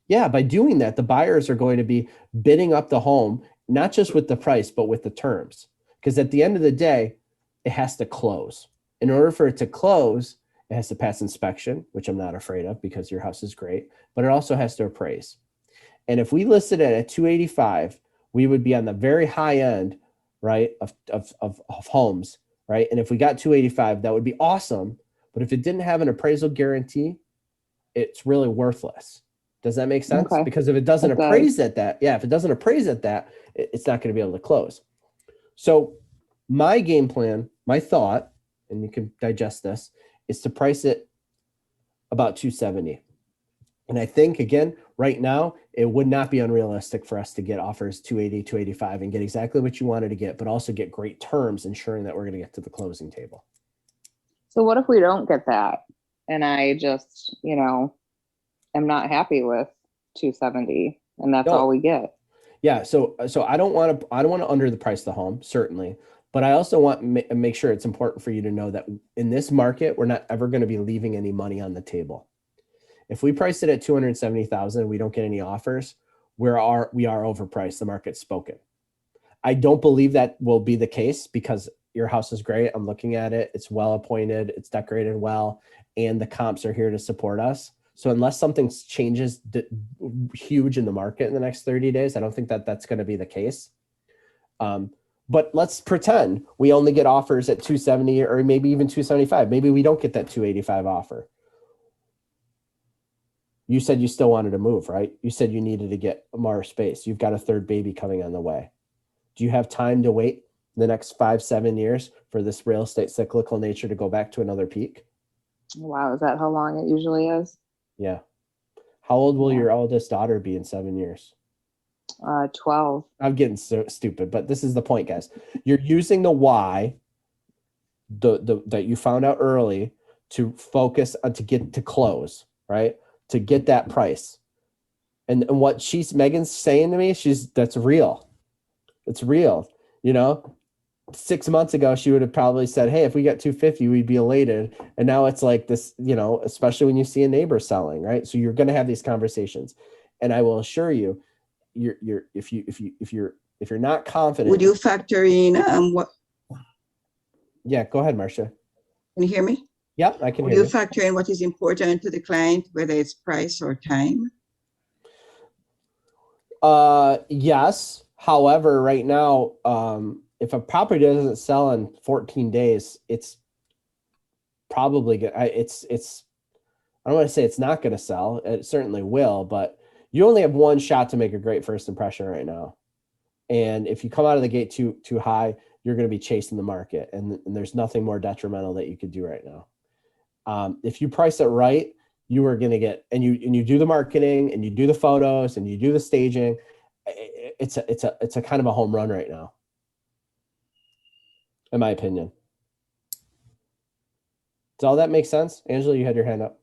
Speaker 2: the buyers are going to be bidding up the home, not just with the price, but with the terms. Because at the end of the day, it has to close. In order for it to close, it has to pass inspection, which I'm not afraid of because your house is great, but it also has to appraise. And if we listed it at 285, we would be on the very high end, right, of homes, right? And if we got 285, that would be awesome. But if it didn't have an appraisal guarantee, it's really worthless. Does that make sense?
Speaker 5: Okay.
Speaker 2: Because if it doesn't appraise at that, if it doesn't appraise at that, it's not going to be able to close. So my game plan, my thought, and you can digest this, is to price it about 270. And I think, again, right now, it would not be unrealistic for us to get offers 280, 285 and get exactly what you wanted to get, but also get great terms, ensuring that we're going to get to the closing table.
Speaker 5: So what if we don't get that? And I just, am not happy with 270 and that's all we get.
Speaker 2: Yeah. So I don't want to under the price the home, certainly. But I also want to make sure it's important for you to know that in this market, we're not ever going to be leaving any money on the table. If we price it at 270,000, we don't get any offers, we are overpriced. The market's spoken. I don't believe that will be the case because your house is great. I'm looking at it. It's well appointed. It's decorated well, and the comps are here to support us. So unless something changes huge in the market in the next 30 days, I don't think that that's going to be the case. But let's pretend we only get offers at 270 or maybe even 275. Maybe we don't get that 285 offer. You said you still wanted to move, right? You said you needed to get more space. You've got a third baby coming on the way. Do you have time to wait the next 5-7 years for this real estate cyclical nature to go back to another peak?
Speaker 5: Wow. Is that how long it usually is?
Speaker 2: Yeah. How old will your oldest daughter be in 7 years?
Speaker 5: 12.
Speaker 2: I'm getting so stupid, but this is the point, guys. You're using the Y that you found out early to focus on to get to close, right? To get that price. And what Megan's saying to me, that's real. It's real. You know, 6 months ago, she would have probably said, hey, if we get 250, we'd be elated. And now it's like this, you know, especially when you see a neighbor selling, right? So you're going to have these conversations. And I will assure you, if you're not confident.
Speaker 12: Would you factor in what?
Speaker 2: Yeah, go ahead, Marcia.
Speaker 12: Can you hear me?
Speaker 2: Yep, I can
Speaker 12: Would
Speaker 2: hear
Speaker 12: you
Speaker 2: you.
Speaker 12: factor in what is important to the client, whether it's price or time?
Speaker 2: Yes. However, right now, if a property doesn't sell in 14 days, it's probably good. I don't want to say it's not going to sell. It certainly will, but you only have one shot to make a great first impression right now. And if you come out of the gate too high, you're going to be chasing the market, and there's nothing more detrimental that you could do right now. If you price it right, you are going to get, and you do the marketing, and you do the photos, and you do the staging. It's a kind of a home run right now, in my opinion. Does all that make sense? Angela, you had your hand up.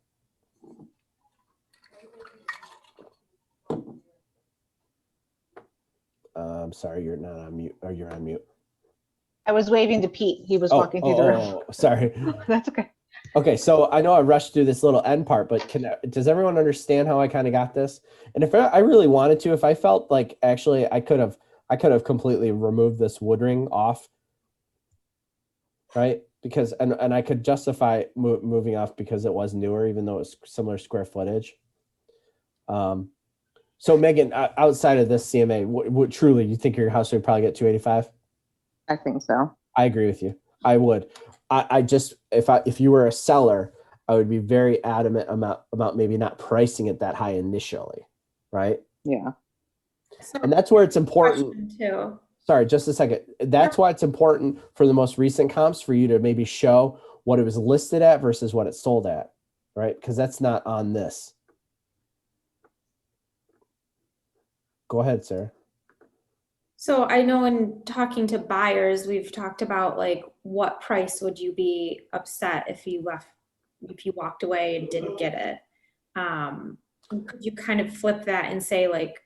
Speaker 2: I'm sorry, you're not on mute, or you're on mute.
Speaker 10: I was waving to Pete. He was walking through the room.
Speaker 2: Sorry.
Speaker 10: That's okay.
Speaker 2: Okay, so I know I rushed through this little end part, but does everyone understand how I kind of got this? And if I really wanted to, if I felt like actually I could have completely removed this wood ring off, right? Because and I could justify moving off because it was newer, even though it's similar square footage. So Megan, outside of this CMA, what truly you think your house would probably get 285?
Speaker 5: I think so.
Speaker 2: I agree with you. I would. I just, if you were a seller, I would be very adamant about maybe not pricing it that high initially, right?
Speaker 5: Yeah.
Speaker 2: And that's where it's important.
Speaker 8: Question too.
Speaker 2: Sorry, just a second. That's why it's important for the most recent comps for you to maybe show what it was listed at versus what it sold at, right? Because that's not on this. Go ahead, Sarah.
Speaker 8: So I know in talking to buyers, we've talked about like what price would you be upset if you walked away and didn't get it? Could you kind of flip that and say like,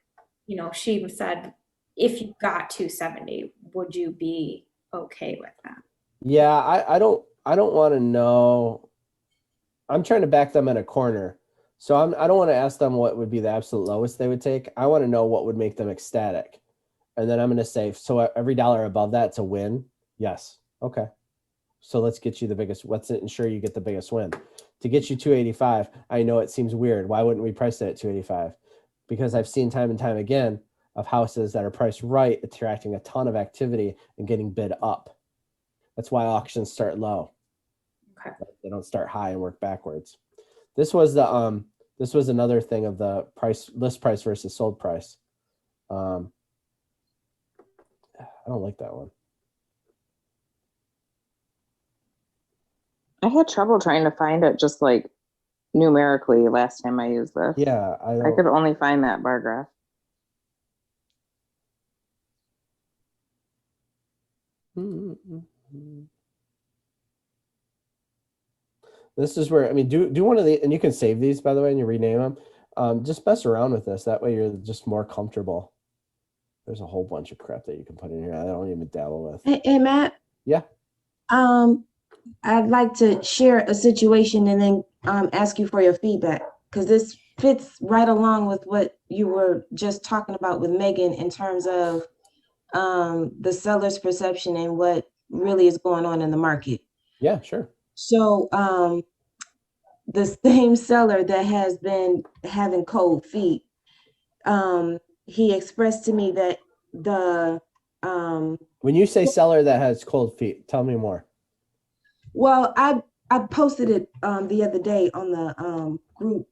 Speaker 8: you know, she said, if you got 270, would you be okay with that?
Speaker 2: Yeah, I don't want to know. I'm trying to back them in a corner. So I don't want to ask them what would be the absolute lowest they would take. I want to know what would make them ecstatic. And then I'm going to say, so every dollar above that's a win. Yes. Okay. So let's get you the biggest, let's ensure you get the biggest win. To get you 285, I know it seems weird. Why wouldn't we price it at 285? Because I've seen time and time again of houses that are priced right, attracting a ton of activity and getting bid up. That's why auctions start low.
Speaker 8: Okay.
Speaker 2: They don't start high and work backwards. This was another thing of the list price versus sold price. I don't like that one.
Speaker 5: I had trouble trying to find it just like numerically last time I used this.
Speaker 2: Yeah,
Speaker 5: I could only find that bar graph.
Speaker 2: This is where, I mean, do one of the, and you can save these, by the way, and you rename them. Just mess around with this. That way you're just more comfortable. There's a whole bunch of crap that you can put in here. I don't even dabble with.
Speaker 4: Hey, Matt.
Speaker 2: Yeah.
Speaker 4: I'd like to share a situation and then ask you for your feedback, because this fits right along with what you were just talking about with Megan in terms of the seller's perception and what really is going on in the market.
Speaker 2: Yeah, sure.
Speaker 4: So the same seller that has been having cold feet, he expressed to me that
Speaker 2: when you say seller that has cold feet, tell me more.
Speaker 4: Well, I posted it the other day on the group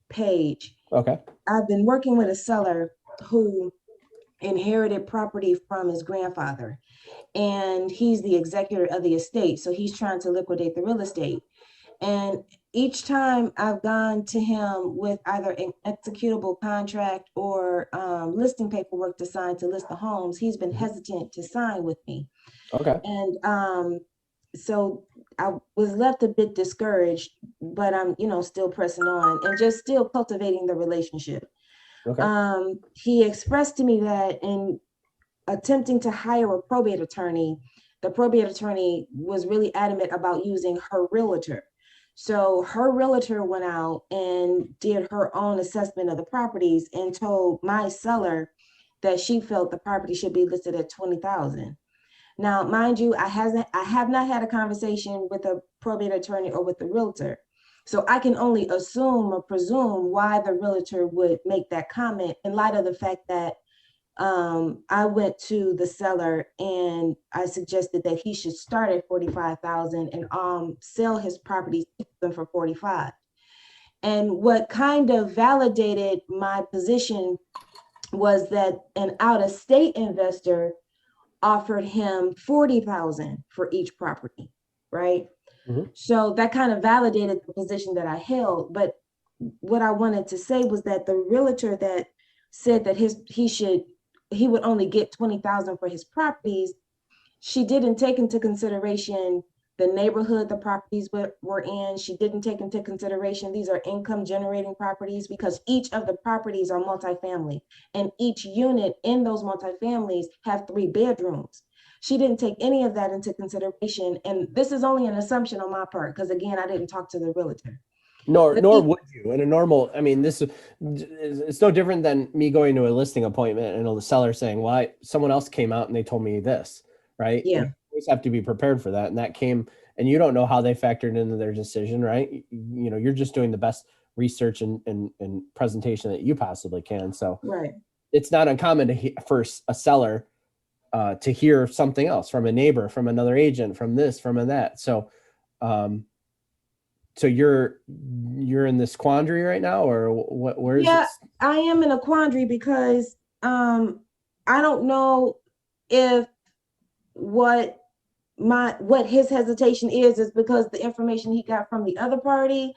Speaker 4: page.
Speaker 2: Okay.
Speaker 4: I've been working with a seller who inherited property from his grandfather, and he's the executor of the estate. So he's trying to liquidate the real estate. And each time I've gone to him with either an executable contract or listing paperwork to sign to list the homes, he's been hesitant to sign with me.
Speaker 2: Okay.
Speaker 4: And so I was left a bit discouraged, but I'm, still pressing on and just still cultivating the relationship.
Speaker 2: Okay.
Speaker 4: He expressed to me that in attempting to hire a probate attorney, the probate attorney was really adamant about using her realtor. So her realtor went out and did her own assessment of the properties and told my seller that she felt the property should be listed at 20,000. Now, mind you, I have not had a conversation with a probate attorney or with the realtor. So I can only assume or presume why the realtor would make that comment in light of the fact that I went to the seller and I suggested that he should start at 45,000 and sell his property for 45. And what kind of validated my position was that an out-of-state investor offered him 40,000 for each property, right?
Speaker 2: Mhm.
Speaker 4: So that kind of validated the position that I held. But what I wanted to say was that the realtor that said that he would only get 20,000 for his properties, she didn't take into consideration the neighborhood the properties were in. She didn't take into consideration these are income generating properties because each of the properties are multifamily and each unit in those multifamilies have 3 bedrooms. She didn't take any of that into consideration. And this is only an assumption on my part because again, I didn't talk to the realtor.
Speaker 2: Nor
Speaker 4: But
Speaker 2: would you in a normal. I mean, it's no different than me going to a listing appointment and the seller saying, "Well, someone else came out and they told me this," right?
Speaker 4: Yeah.
Speaker 2: You always have to be prepared for that, and that came, and you don't know how they factored into their decision, right? You're just doing the best research and presentation that you possibly can. So
Speaker 4: Right.
Speaker 2: it's not uncommon for a seller to hear something else from a neighbor, from another agent, from this, from that. So. So you're in this quandary right now, or what? Where is
Speaker 4: Yeah,
Speaker 2: it?
Speaker 4: I am in a quandary because I don't know if what his hesitation is because the information he got from the other party,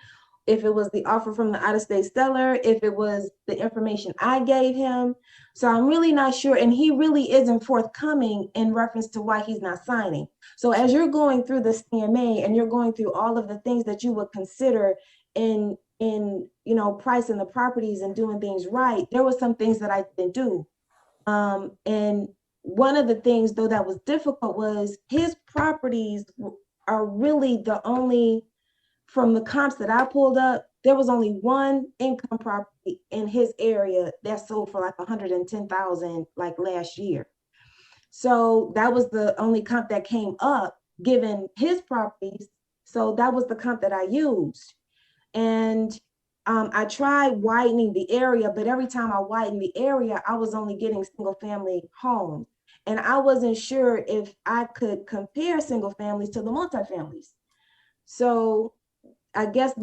Speaker 4: if it was the offer from the out-of-state seller, if it was the information I gave him. So I'm really not sure. And he really isn't forthcoming in reference to why he's not signing. So as you're going through the CMA and you're going through all of the things that you would consider in pricing the properties and doing things right, there were some things that I didn't do. And one of the things though that was difficult was his properties are really the only, from the comps that I pulled up, there was only one income property in his area that sold for like 110,000 like last year. So that was the only comp that came up given his properties. So that was the comp that I used. And I tried widening the area, but every time I widened the area, I was only getting single family homes. And I wasn't sure if I could compare single families to the multifamilies. So I guess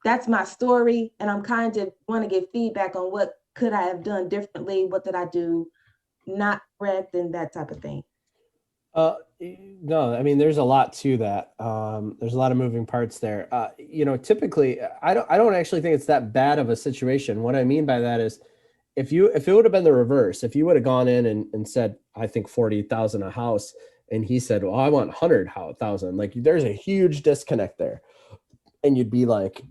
Speaker 4: that's my story. And I'm kind of want to get feedback on what could I have done differently? What did I do not correct and that type of thing.
Speaker 2: No, I mean, there's a lot to that. There's a lot of moving parts there. Typically, I don't actually think it's that bad of a situation. What I mean by that is, if it would have been the reverse, if you would have gone in and said, I think 40,000 a house, and he said, well, I want 100,000, like there's a huge disconnect there, and you'd be like,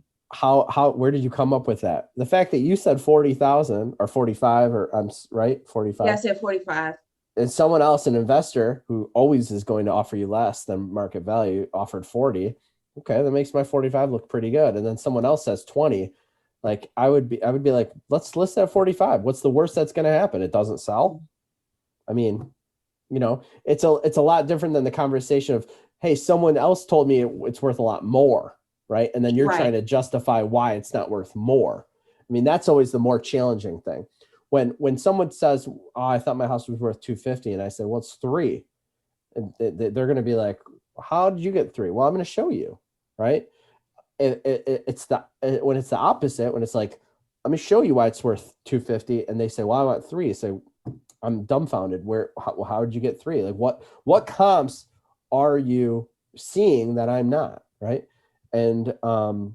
Speaker 2: where did you come up with that? The fact that you said 40,000 or 45, or I'm right, 45.
Speaker 4: Yeah, I said 45.
Speaker 2: And someone else, an investor who always is going to offer you less than market value, offered 40. Okay, that makes my 45 look pretty good. And then someone else says 20. Like I would be like, let's list at 45. What's the worst that's going to happen? It doesn't sell. I mean, it's a lot different than the conversation of, hey, someone else told me it's worth a lot more, right? And then you're trying to justify why it's not worth more. I mean, that's always the more challenging thing. When someone says, oh, I thought my house was worth 250, and I say, well, it's 3, and they're going to be like, how did you get 3? Well, I'm going to show you, right? When it's the opposite, when it's like, let me show you why it's worth 250, and they say, well, I want 3. So I'm dumbfounded. How did you get 3? Like what comps are you seeing that I'm not, right? And or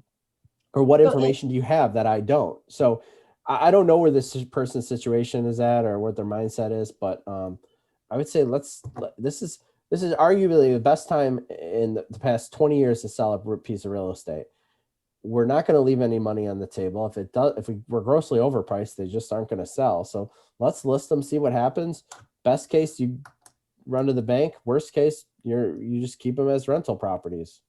Speaker 2: what information do you have that I don't? So I don't know where this person's situation is at or what their mindset is, but I would say this this is arguably the best time in the past 20 years to sell a piece of real estate. We're not going to leave any money on the table. If it does, if we're grossly overpriced, they just aren't going to sell. So let's list them, see what happens. Best case, you run to the bank. Worst case, you just keep them as rental properties.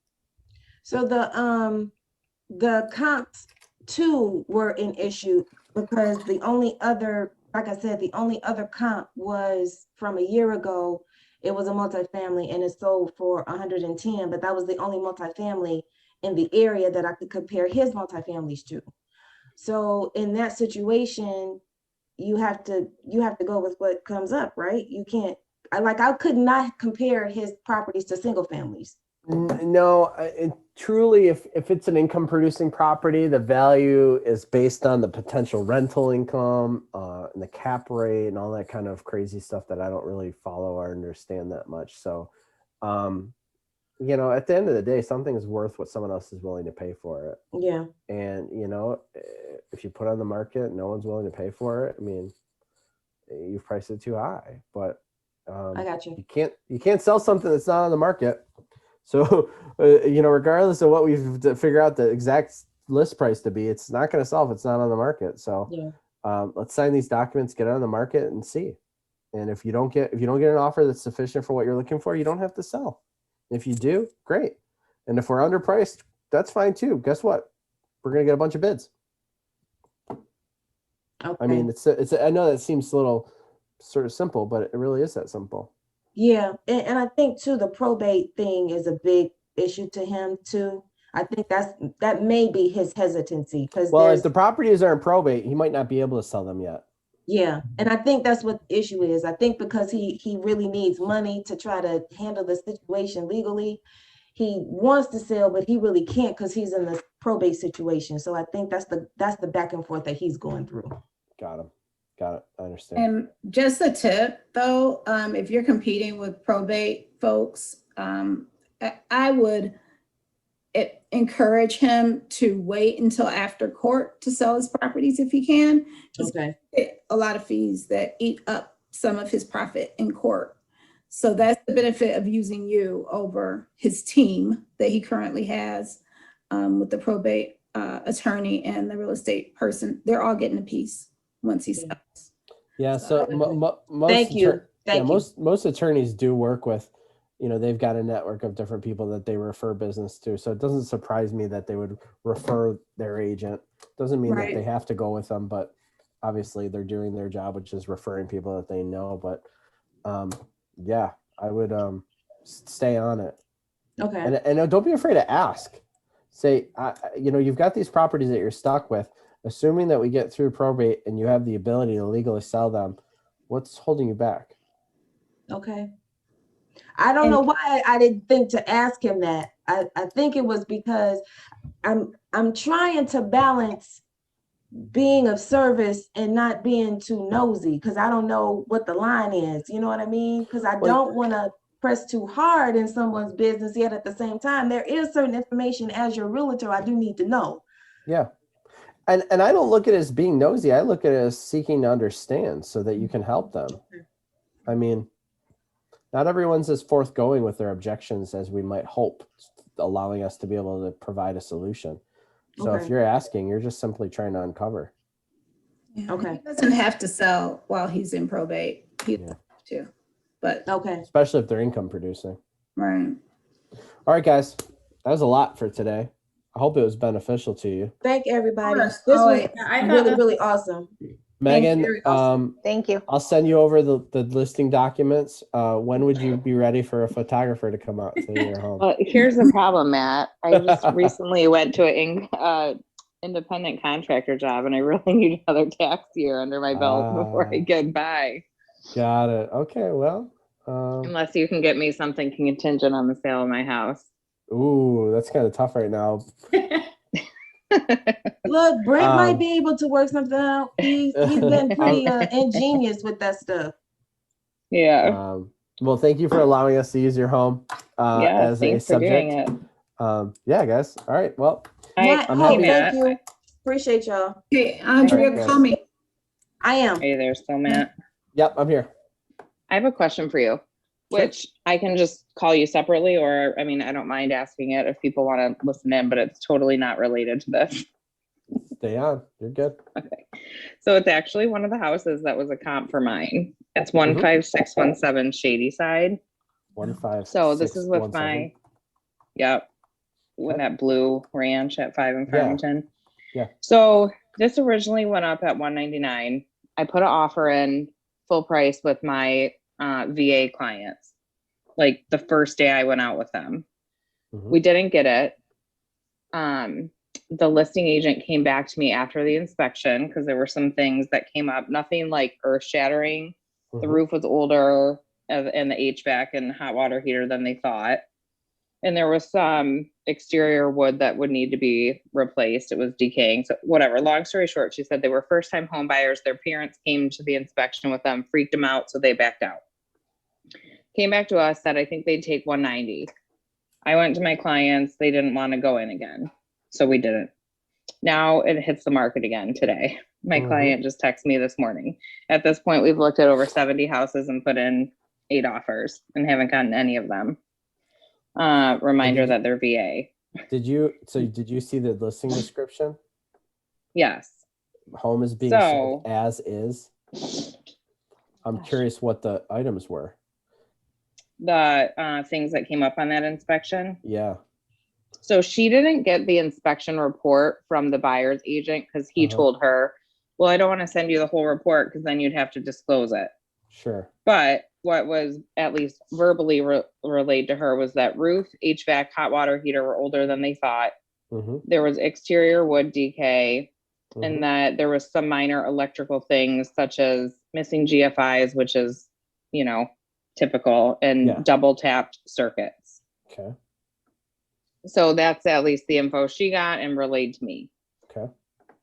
Speaker 4: So the comps too were an issue because the only other, like I said, the only other comp was from a year ago. It was a multifamily and it sold for 110, but that was the only multifamily in the area that I could compare his multifamilies to. So in that situation, you have to go with what comes up, right? You can't, I could not compare his properties to single families.
Speaker 2: No, truly, if it's an income producing property, the value is based on the potential rental income and the cap rate and all that kind of crazy stuff that I don't really follow or understand that much. So, at the end of the day, something is worth what someone else is willing to pay for it.
Speaker 4: Yeah.
Speaker 2: And, if you put on the market, no one's willing to pay for it. I mean, you've priced it too high, but
Speaker 4: I got you.
Speaker 2: You can't sell something that's not on the market. So, regardless of what we've to figure out the exact list price to be, it's not going to sell if it's not on the market. So, let's sign these documents, get it on the market, and see. And if you don't get an offer that's sufficient for what you're looking for, you don't have to sell. If you do, great. And if we're underpriced, that's fine too. Guess what? We're going to get a bunch of bids.
Speaker 4: Okay.
Speaker 2: I mean, I know that seems a little sort of simple, but it really is that simple.
Speaker 4: Yeah, and I think too, the probate thing is a big issue to him too. I think that may be his hesitancy because
Speaker 2: if the properties are in probate, he might not be able to sell them yet.
Speaker 4: Yeah, and I think that's what the issue is. I think because he really needs money to try to handle the situation legally. He wants to sell, but he really can't because he's in the probate situation. So I think that's the back and forth that he's going through.
Speaker 2: Got it. I understand.
Speaker 9: And just a tip though, if you're competing with probate folks, I would encourage him to wait until after court to sell his properties if he can.
Speaker 4: Okay.
Speaker 9: A lot of fees that eat up some of his profit in court. So that's the benefit of using you over his team that he currently has with the probate attorney and the real estate person. They're all getting a piece once he sells.
Speaker 2: Yeah. So most attorneys do work with, they've got a network of different people that they refer business to. So it doesn't surprise me that they would refer their agent. Doesn't mean that they have to go with them, but obviously they're doing their job, which is referring people that they know. But I would stay on it.
Speaker 4: Okay.
Speaker 2: And don't be afraid to ask. Say, you've got these properties that you're stuck with. Assuming that we get through probate and you have the ability to legally sell them, what's holding you back?
Speaker 4: Okay. I don't know why I didn't think to ask him that. I think it was because I'm trying to balance being of service and not being too nosy because I don't know what the line is. You know what I mean? Because I don't want to press too hard in someone's business, yet at the same time, there is certain information as your realtor I do need to know.
Speaker 2: Yeah. And I don't look at it as being nosy. I look at it as seeking to understand so that you can help them. I mean, not everyone's as forthgoing with their objections as we might hope, allowing us to be able to provide a solution. So if you're asking, you're just simply trying to uncover.
Speaker 9: Okay. He doesn't have to sell while he's in probate. He doesn't have to, but
Speaker 2: especially if they're income producing.
Speaker 9: Right.
Speaker 2: All right, guys, that was a lot for today. I hope it was beneficial to you.
Speaker 4: Thank everybody. This was really, really awesome.
Speaker 2: Megan,
Speaker 10: thank you.
Speaker 2: I'll send you over the listing documents. When would you be ready for a photographer to come out to your home?
Speaker 5: Well, here's the problem, Matt. I just recently went to an independent contractor job, and I really need another tax year under my belt before I get by.
Speaker 2: Got it. Okay, well.
Speaker 5: Unless you can get me something contingent on the sale of my house.
Speaker 2: Ooh, that's kind of tough right now.
Speaker 4: Look, Brent might be able to work something out. He's been pretty ingenious with that stuff.
Speaker 5: Yeah.
Speaker 2: Well, thank you for allowing us to use your home as a subject. Yeah, guys. All right. Well,
Speaker 4: Matt,
Speaker 2: I'm happy.
Speaker 4: Thank you. Appreciate y'all.
Speaker 9: Hey, Andrea, call me.
Speaker 4: I am.
Speaker 5: Hey there, still Matt.
Speaker 2: Yep, I'm here.
Speaker 5: I have a question for you. which I can just call you separately, or, I mean, I don't mind asking it if people want to listen in, but it's totally not related to this.
Speaker 2: Stay on. You're good.
Speaker 5: Okay. So it's actually one of the houses that was a comp for mine. It's 15617 Shady Side.
Speaker 2: 15617.
Speaker 5: So this is with my, yep, with that blue ranch at 5 in Farmington.
Speaker 2: Yeah.
Speaker 5: So this originally went up at 199. I put an offer in full price with my VA clients, like the first day I went out with them. We didn't get it. The listing agent came back to me after the inspection because there were some things that came up, nothing like earth shattering. The roof was older and the HVAC and hot water heater than they thought. And there was some exterior wood that would need to be replaced. It was decaying. So whatever, long story short, she said they were first time home buyers. Their parents came to the inspection with them, freaked them out. So they backed out. Came back to us, said, I think they'd take 190. I went to my clients. They didn't want to go in again. So we didn't. Now it hits the market again today. My client just texted me this morning. At this point, we've looked at over 70 houses and put in 8 offers and haven't gotten any of them. Reminder that they're VA.
Speaker 2: Did you see the listing description?
Speaker 5: Yes.
Speaker 2: Home is being sold as is. I'm curious what the items were.
Speaker 5: The things that came up on that inspection.
Speaker 2: Yeah.
Speaker 5: So she didn't get the inspection report from the buyer's agent because he told her, well, I don't want to send you the whole report because then you'd have to disclose it.
Speaker 2: Sure.
Speaker 5: But what was at least verbally relayed to her was that roof, HVAC, hot water heater were older than they thought. There was exterior wood decay, and that there was some minor electrical things such as missing GFIs, which is, you know, typical, and double tapped circuits.
Speaker 2: Okay.
Speaker 5: So that's at least the info she got and relayed to me.
Speaker 2: Okay.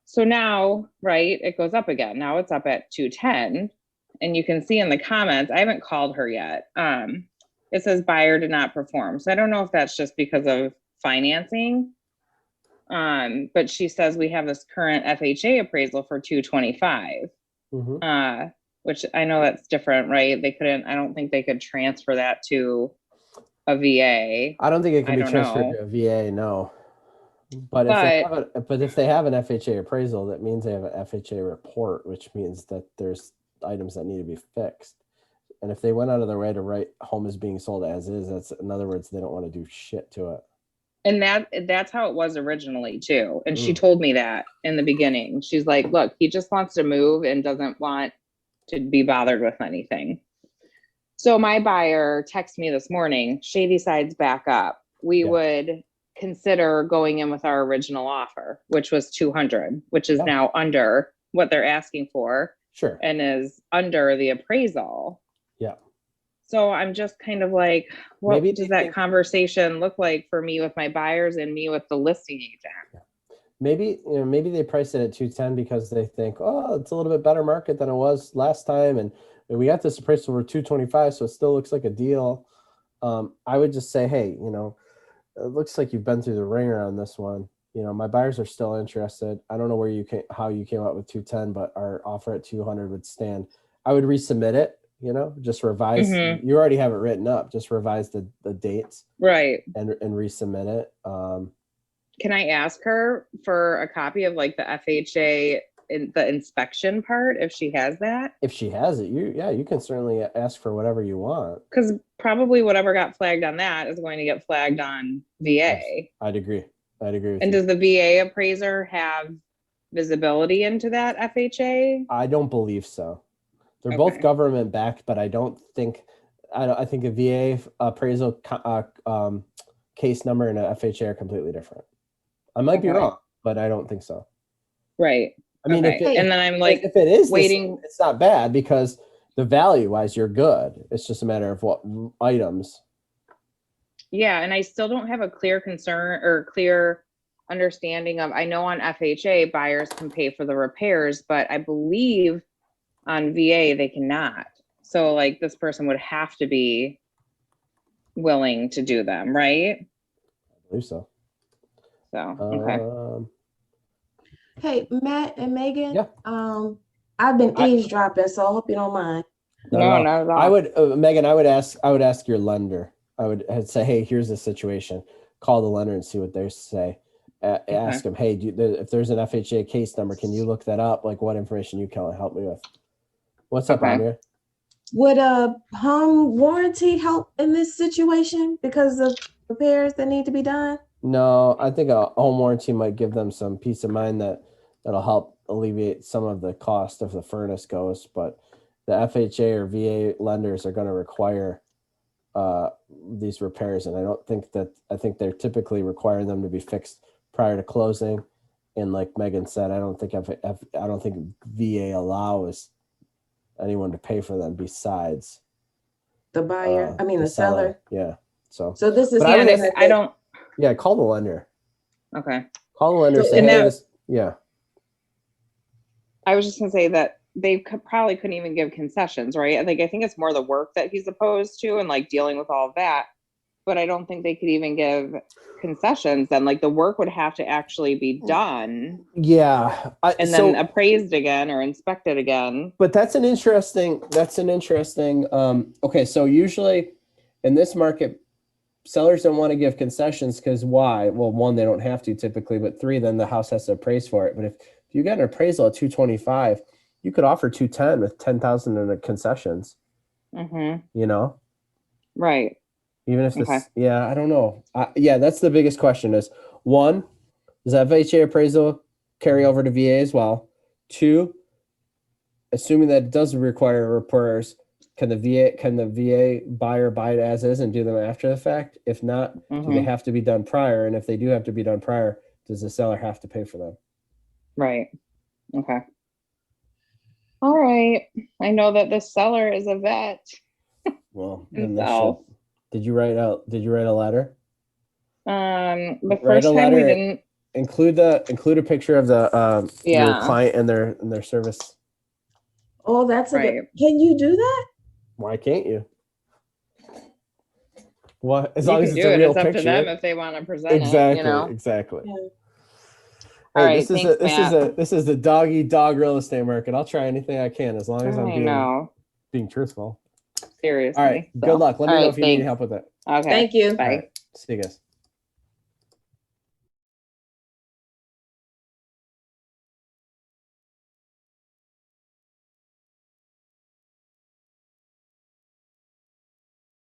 Speaker 5: So now, right, it goes up again. Now it's up at 210. And you can see in the comments, I haven't called her yet. It says buyer did not perform. So I don't know if that's just because of financing. But she says we have this current FHA appraisal for 225. Which I know that's different, right? I don't think they could transfer that to a VA.
Speaker 2: I don't think it can be transferred to a VA, no. But if they have an FHA appraisal, that means they have an FHA report, which means that there's items that need to be fixed. And if they went out of their way to write home is being sold as is, that's, in other words, they don't want to do shit to it.
Speaker 5: And that's how it was originally too. And she told me that in the beginning. She's like, look, he just wants to move and doesn't want to be bothered with anything. So my buyer texted me this morning, Shady Side's back up. We would consider going in with our original offer, which was 200, which is now under what they're asking for.
Speaker 2: Sure.
Speaker 5: And is under the appraisal. Yeah. So I'm just kind of like, what does that conversation look like for me with my buyers and me with the listing agent?
Speaker 2: Maybe they priced it at 210 because they think, oh, it's a little bit better market than it was last time, and we got this appraisal for 225, so it still looks like a deal. I would just say, hey, it looks like you've been through the ringer on this one. My buyers are still interested. I don't know how you came out with 210, but our offer at 200 would stand. I would resubmit it, just revise. You already have it written up. Just revise the dates.
Speaker 5: Right.
Speaker 2: And resubmit it.
Speaker 5: Can I ask her for a copy of like the FHA in the inspection part if she has that?
Speaker 2: If she has it, you can certainly ask for whatever you want.
Speaker 5: Because probably whatever got flagged on that is going to get flagged on VA.
Speaker 2: Yes, I'd agree.
Speaker 5: And does the VA appraiser have visibility into that FHA?
Speaker 2: I don't believe so. They're both government backed, but I think a VA appraisal case number and a FHA are completely different. I might be wrong, but I don't think so.
Speaker 5: Right.
Speaker 2: I mean,
Speaker 5: and then I'm like,
Speaker 2: if it is
Speaker 5: waiting,
Speaker 2: it's not bad because the value wise, you're good. It's just a matter of what items.
Speaker 5: Yeah, and I still don't have a clear concern or clear understanding of, I know on FHA buyers can pay for the repairs, but I believe on VA they cannot. So like this person would have to be willing to do them, right?
Speaker 2: I believe so.
Speaker 5: So, okay.
Speaker 4: Hey, Matt and Megan. Yeah. I've been eavesdropping, so I hope you don't mind.
Speaker 2: Not at
Speaker 5: No,
Speaker 2: all.
Speaker 5: not at all.
Speaker 2: I would, Megan, I would ask your lender. I'd say, hey, here's the situation. Call the lender and see what they say. Ask them, hey, if there's an FHA case number, can you look that up? Like what information you can help me with? What's up,
Speaker 5: Okay.
Speaker 2: Andrea?
Speaker 4: Would a home warranty help in this situation because of repairs that need to be done?
Speaker 2: No, I think a home warranty might give them some peace of mind that'll help alleviate some of the cost if the furnace goes. But the FHA or VA lenders are going to require these repairs, and I think they're typically requiring them to be fixed prior to closing. And like Megan said, I don't think VA allows anyone to pay for them besides
Speaker 4: The buyer, I mean, the seller.
Speaker 2: Yeah. So
Speaker 4: So this is.
Speaker 2: But I would-
Speaker 4: something that
Speaker 5: I don't,
Speaker 2: yeah, call the lender.
Speaker 5: okay.
Speaker 2: Call the lender.
Speaker 4: So-
Speaker 2: Say,
Speaker 5: and
Speaker 2: hey,
Speaker 5: that-
Speaker 2: yeah.
Speaker 5: I was just gonna say that they probably couldn't even give concessions, right? I think it's more the work that he's opposed to and like dealing with all of that. But I don't think they could even give concessions. Then like the work would have to actually be done
Speaker 2: Yeah.
Speaker 5: and then appraised again or inspected again.
Speaker 2: But that's an interesting, okay. So usually in this market, sellers don't want to give concessions because why? Well, one, they don't have to typically, but three, then the house has to appraise for it. But if you get an appraisal at 225, you could offer 210 with 10,000 in the concessions, you know?
Speaker 5: Right.
Speaker 2: Even if this,
Speaker 5: Okay.
Speaker 2: yeah, I don't know. Yeah, that's the biggest question is one, does FHA appraisal carry over to VA as well? Two, assuming that it does require repairs, can the VA buyer buy it as is and do them after the fact? If not, do they have to be done prior? And if they do have to be done prior, does the seller have to pay for them?
Speaker 5: Right. Okay. All right. I know that the seller is a vet.
Speaker 2: Well, then they should.
Speaker 5: himself.
Speaker 2: Did you write a letter?
Speaker 5: The
Speaker 2: Write
Speaker 5: first
Speaker 2: a
Speaker 5: time we
Speaker 2: letter.
Speaker 5: didn't.
Speaker 2: Include a picture of the your
Speaker 5: Yeah.
Speaker 2: client and their service.
Speaker 4: Oh, that's a
Speaker 5: Right.
Speaker 4: good. Can you do that?
Speaker 2: Why can't you? Well, as
Speaker 5: You
Speaker 2: long
Speaker 5: can
Speaker 2: as
Speaker 5: do
Speaker 2: it's a
Speaker 5: it.
Speaker 2: real
Speaker 5: It's up
Speaker 2: picture.
Speaker 5: to them if they want to present
Speaker 2: Exactly.
Speaker 5: it. You know.
Speaker 2: Exactly.
Speaker 4: Yeah.
Speaker 2: Hey,
Speaker 5: All right,
Speaker 2: this is
Speaker 5: thanks,
Speaker 2: this is the dog eat dog real estate market. I'll try anything I can as long as I'm
Speaker 5: I know.
Speaker 2: being truthful.
Speaker 5: Seriously.
Speaker 2: All right.
Speaker 5: So,
Speaker 2: Good luck. Let me
Speaker 5: all
Speaker 2: know
Speaker 5: right,
Speaker 2: if you need
Speaker 5: thanks.
Speaker 2: help with it.
Speaker 5: Okay.
Speaker 4: Thank you.
Speaker 5: Bye.
Speaker 2: All right. See you guys.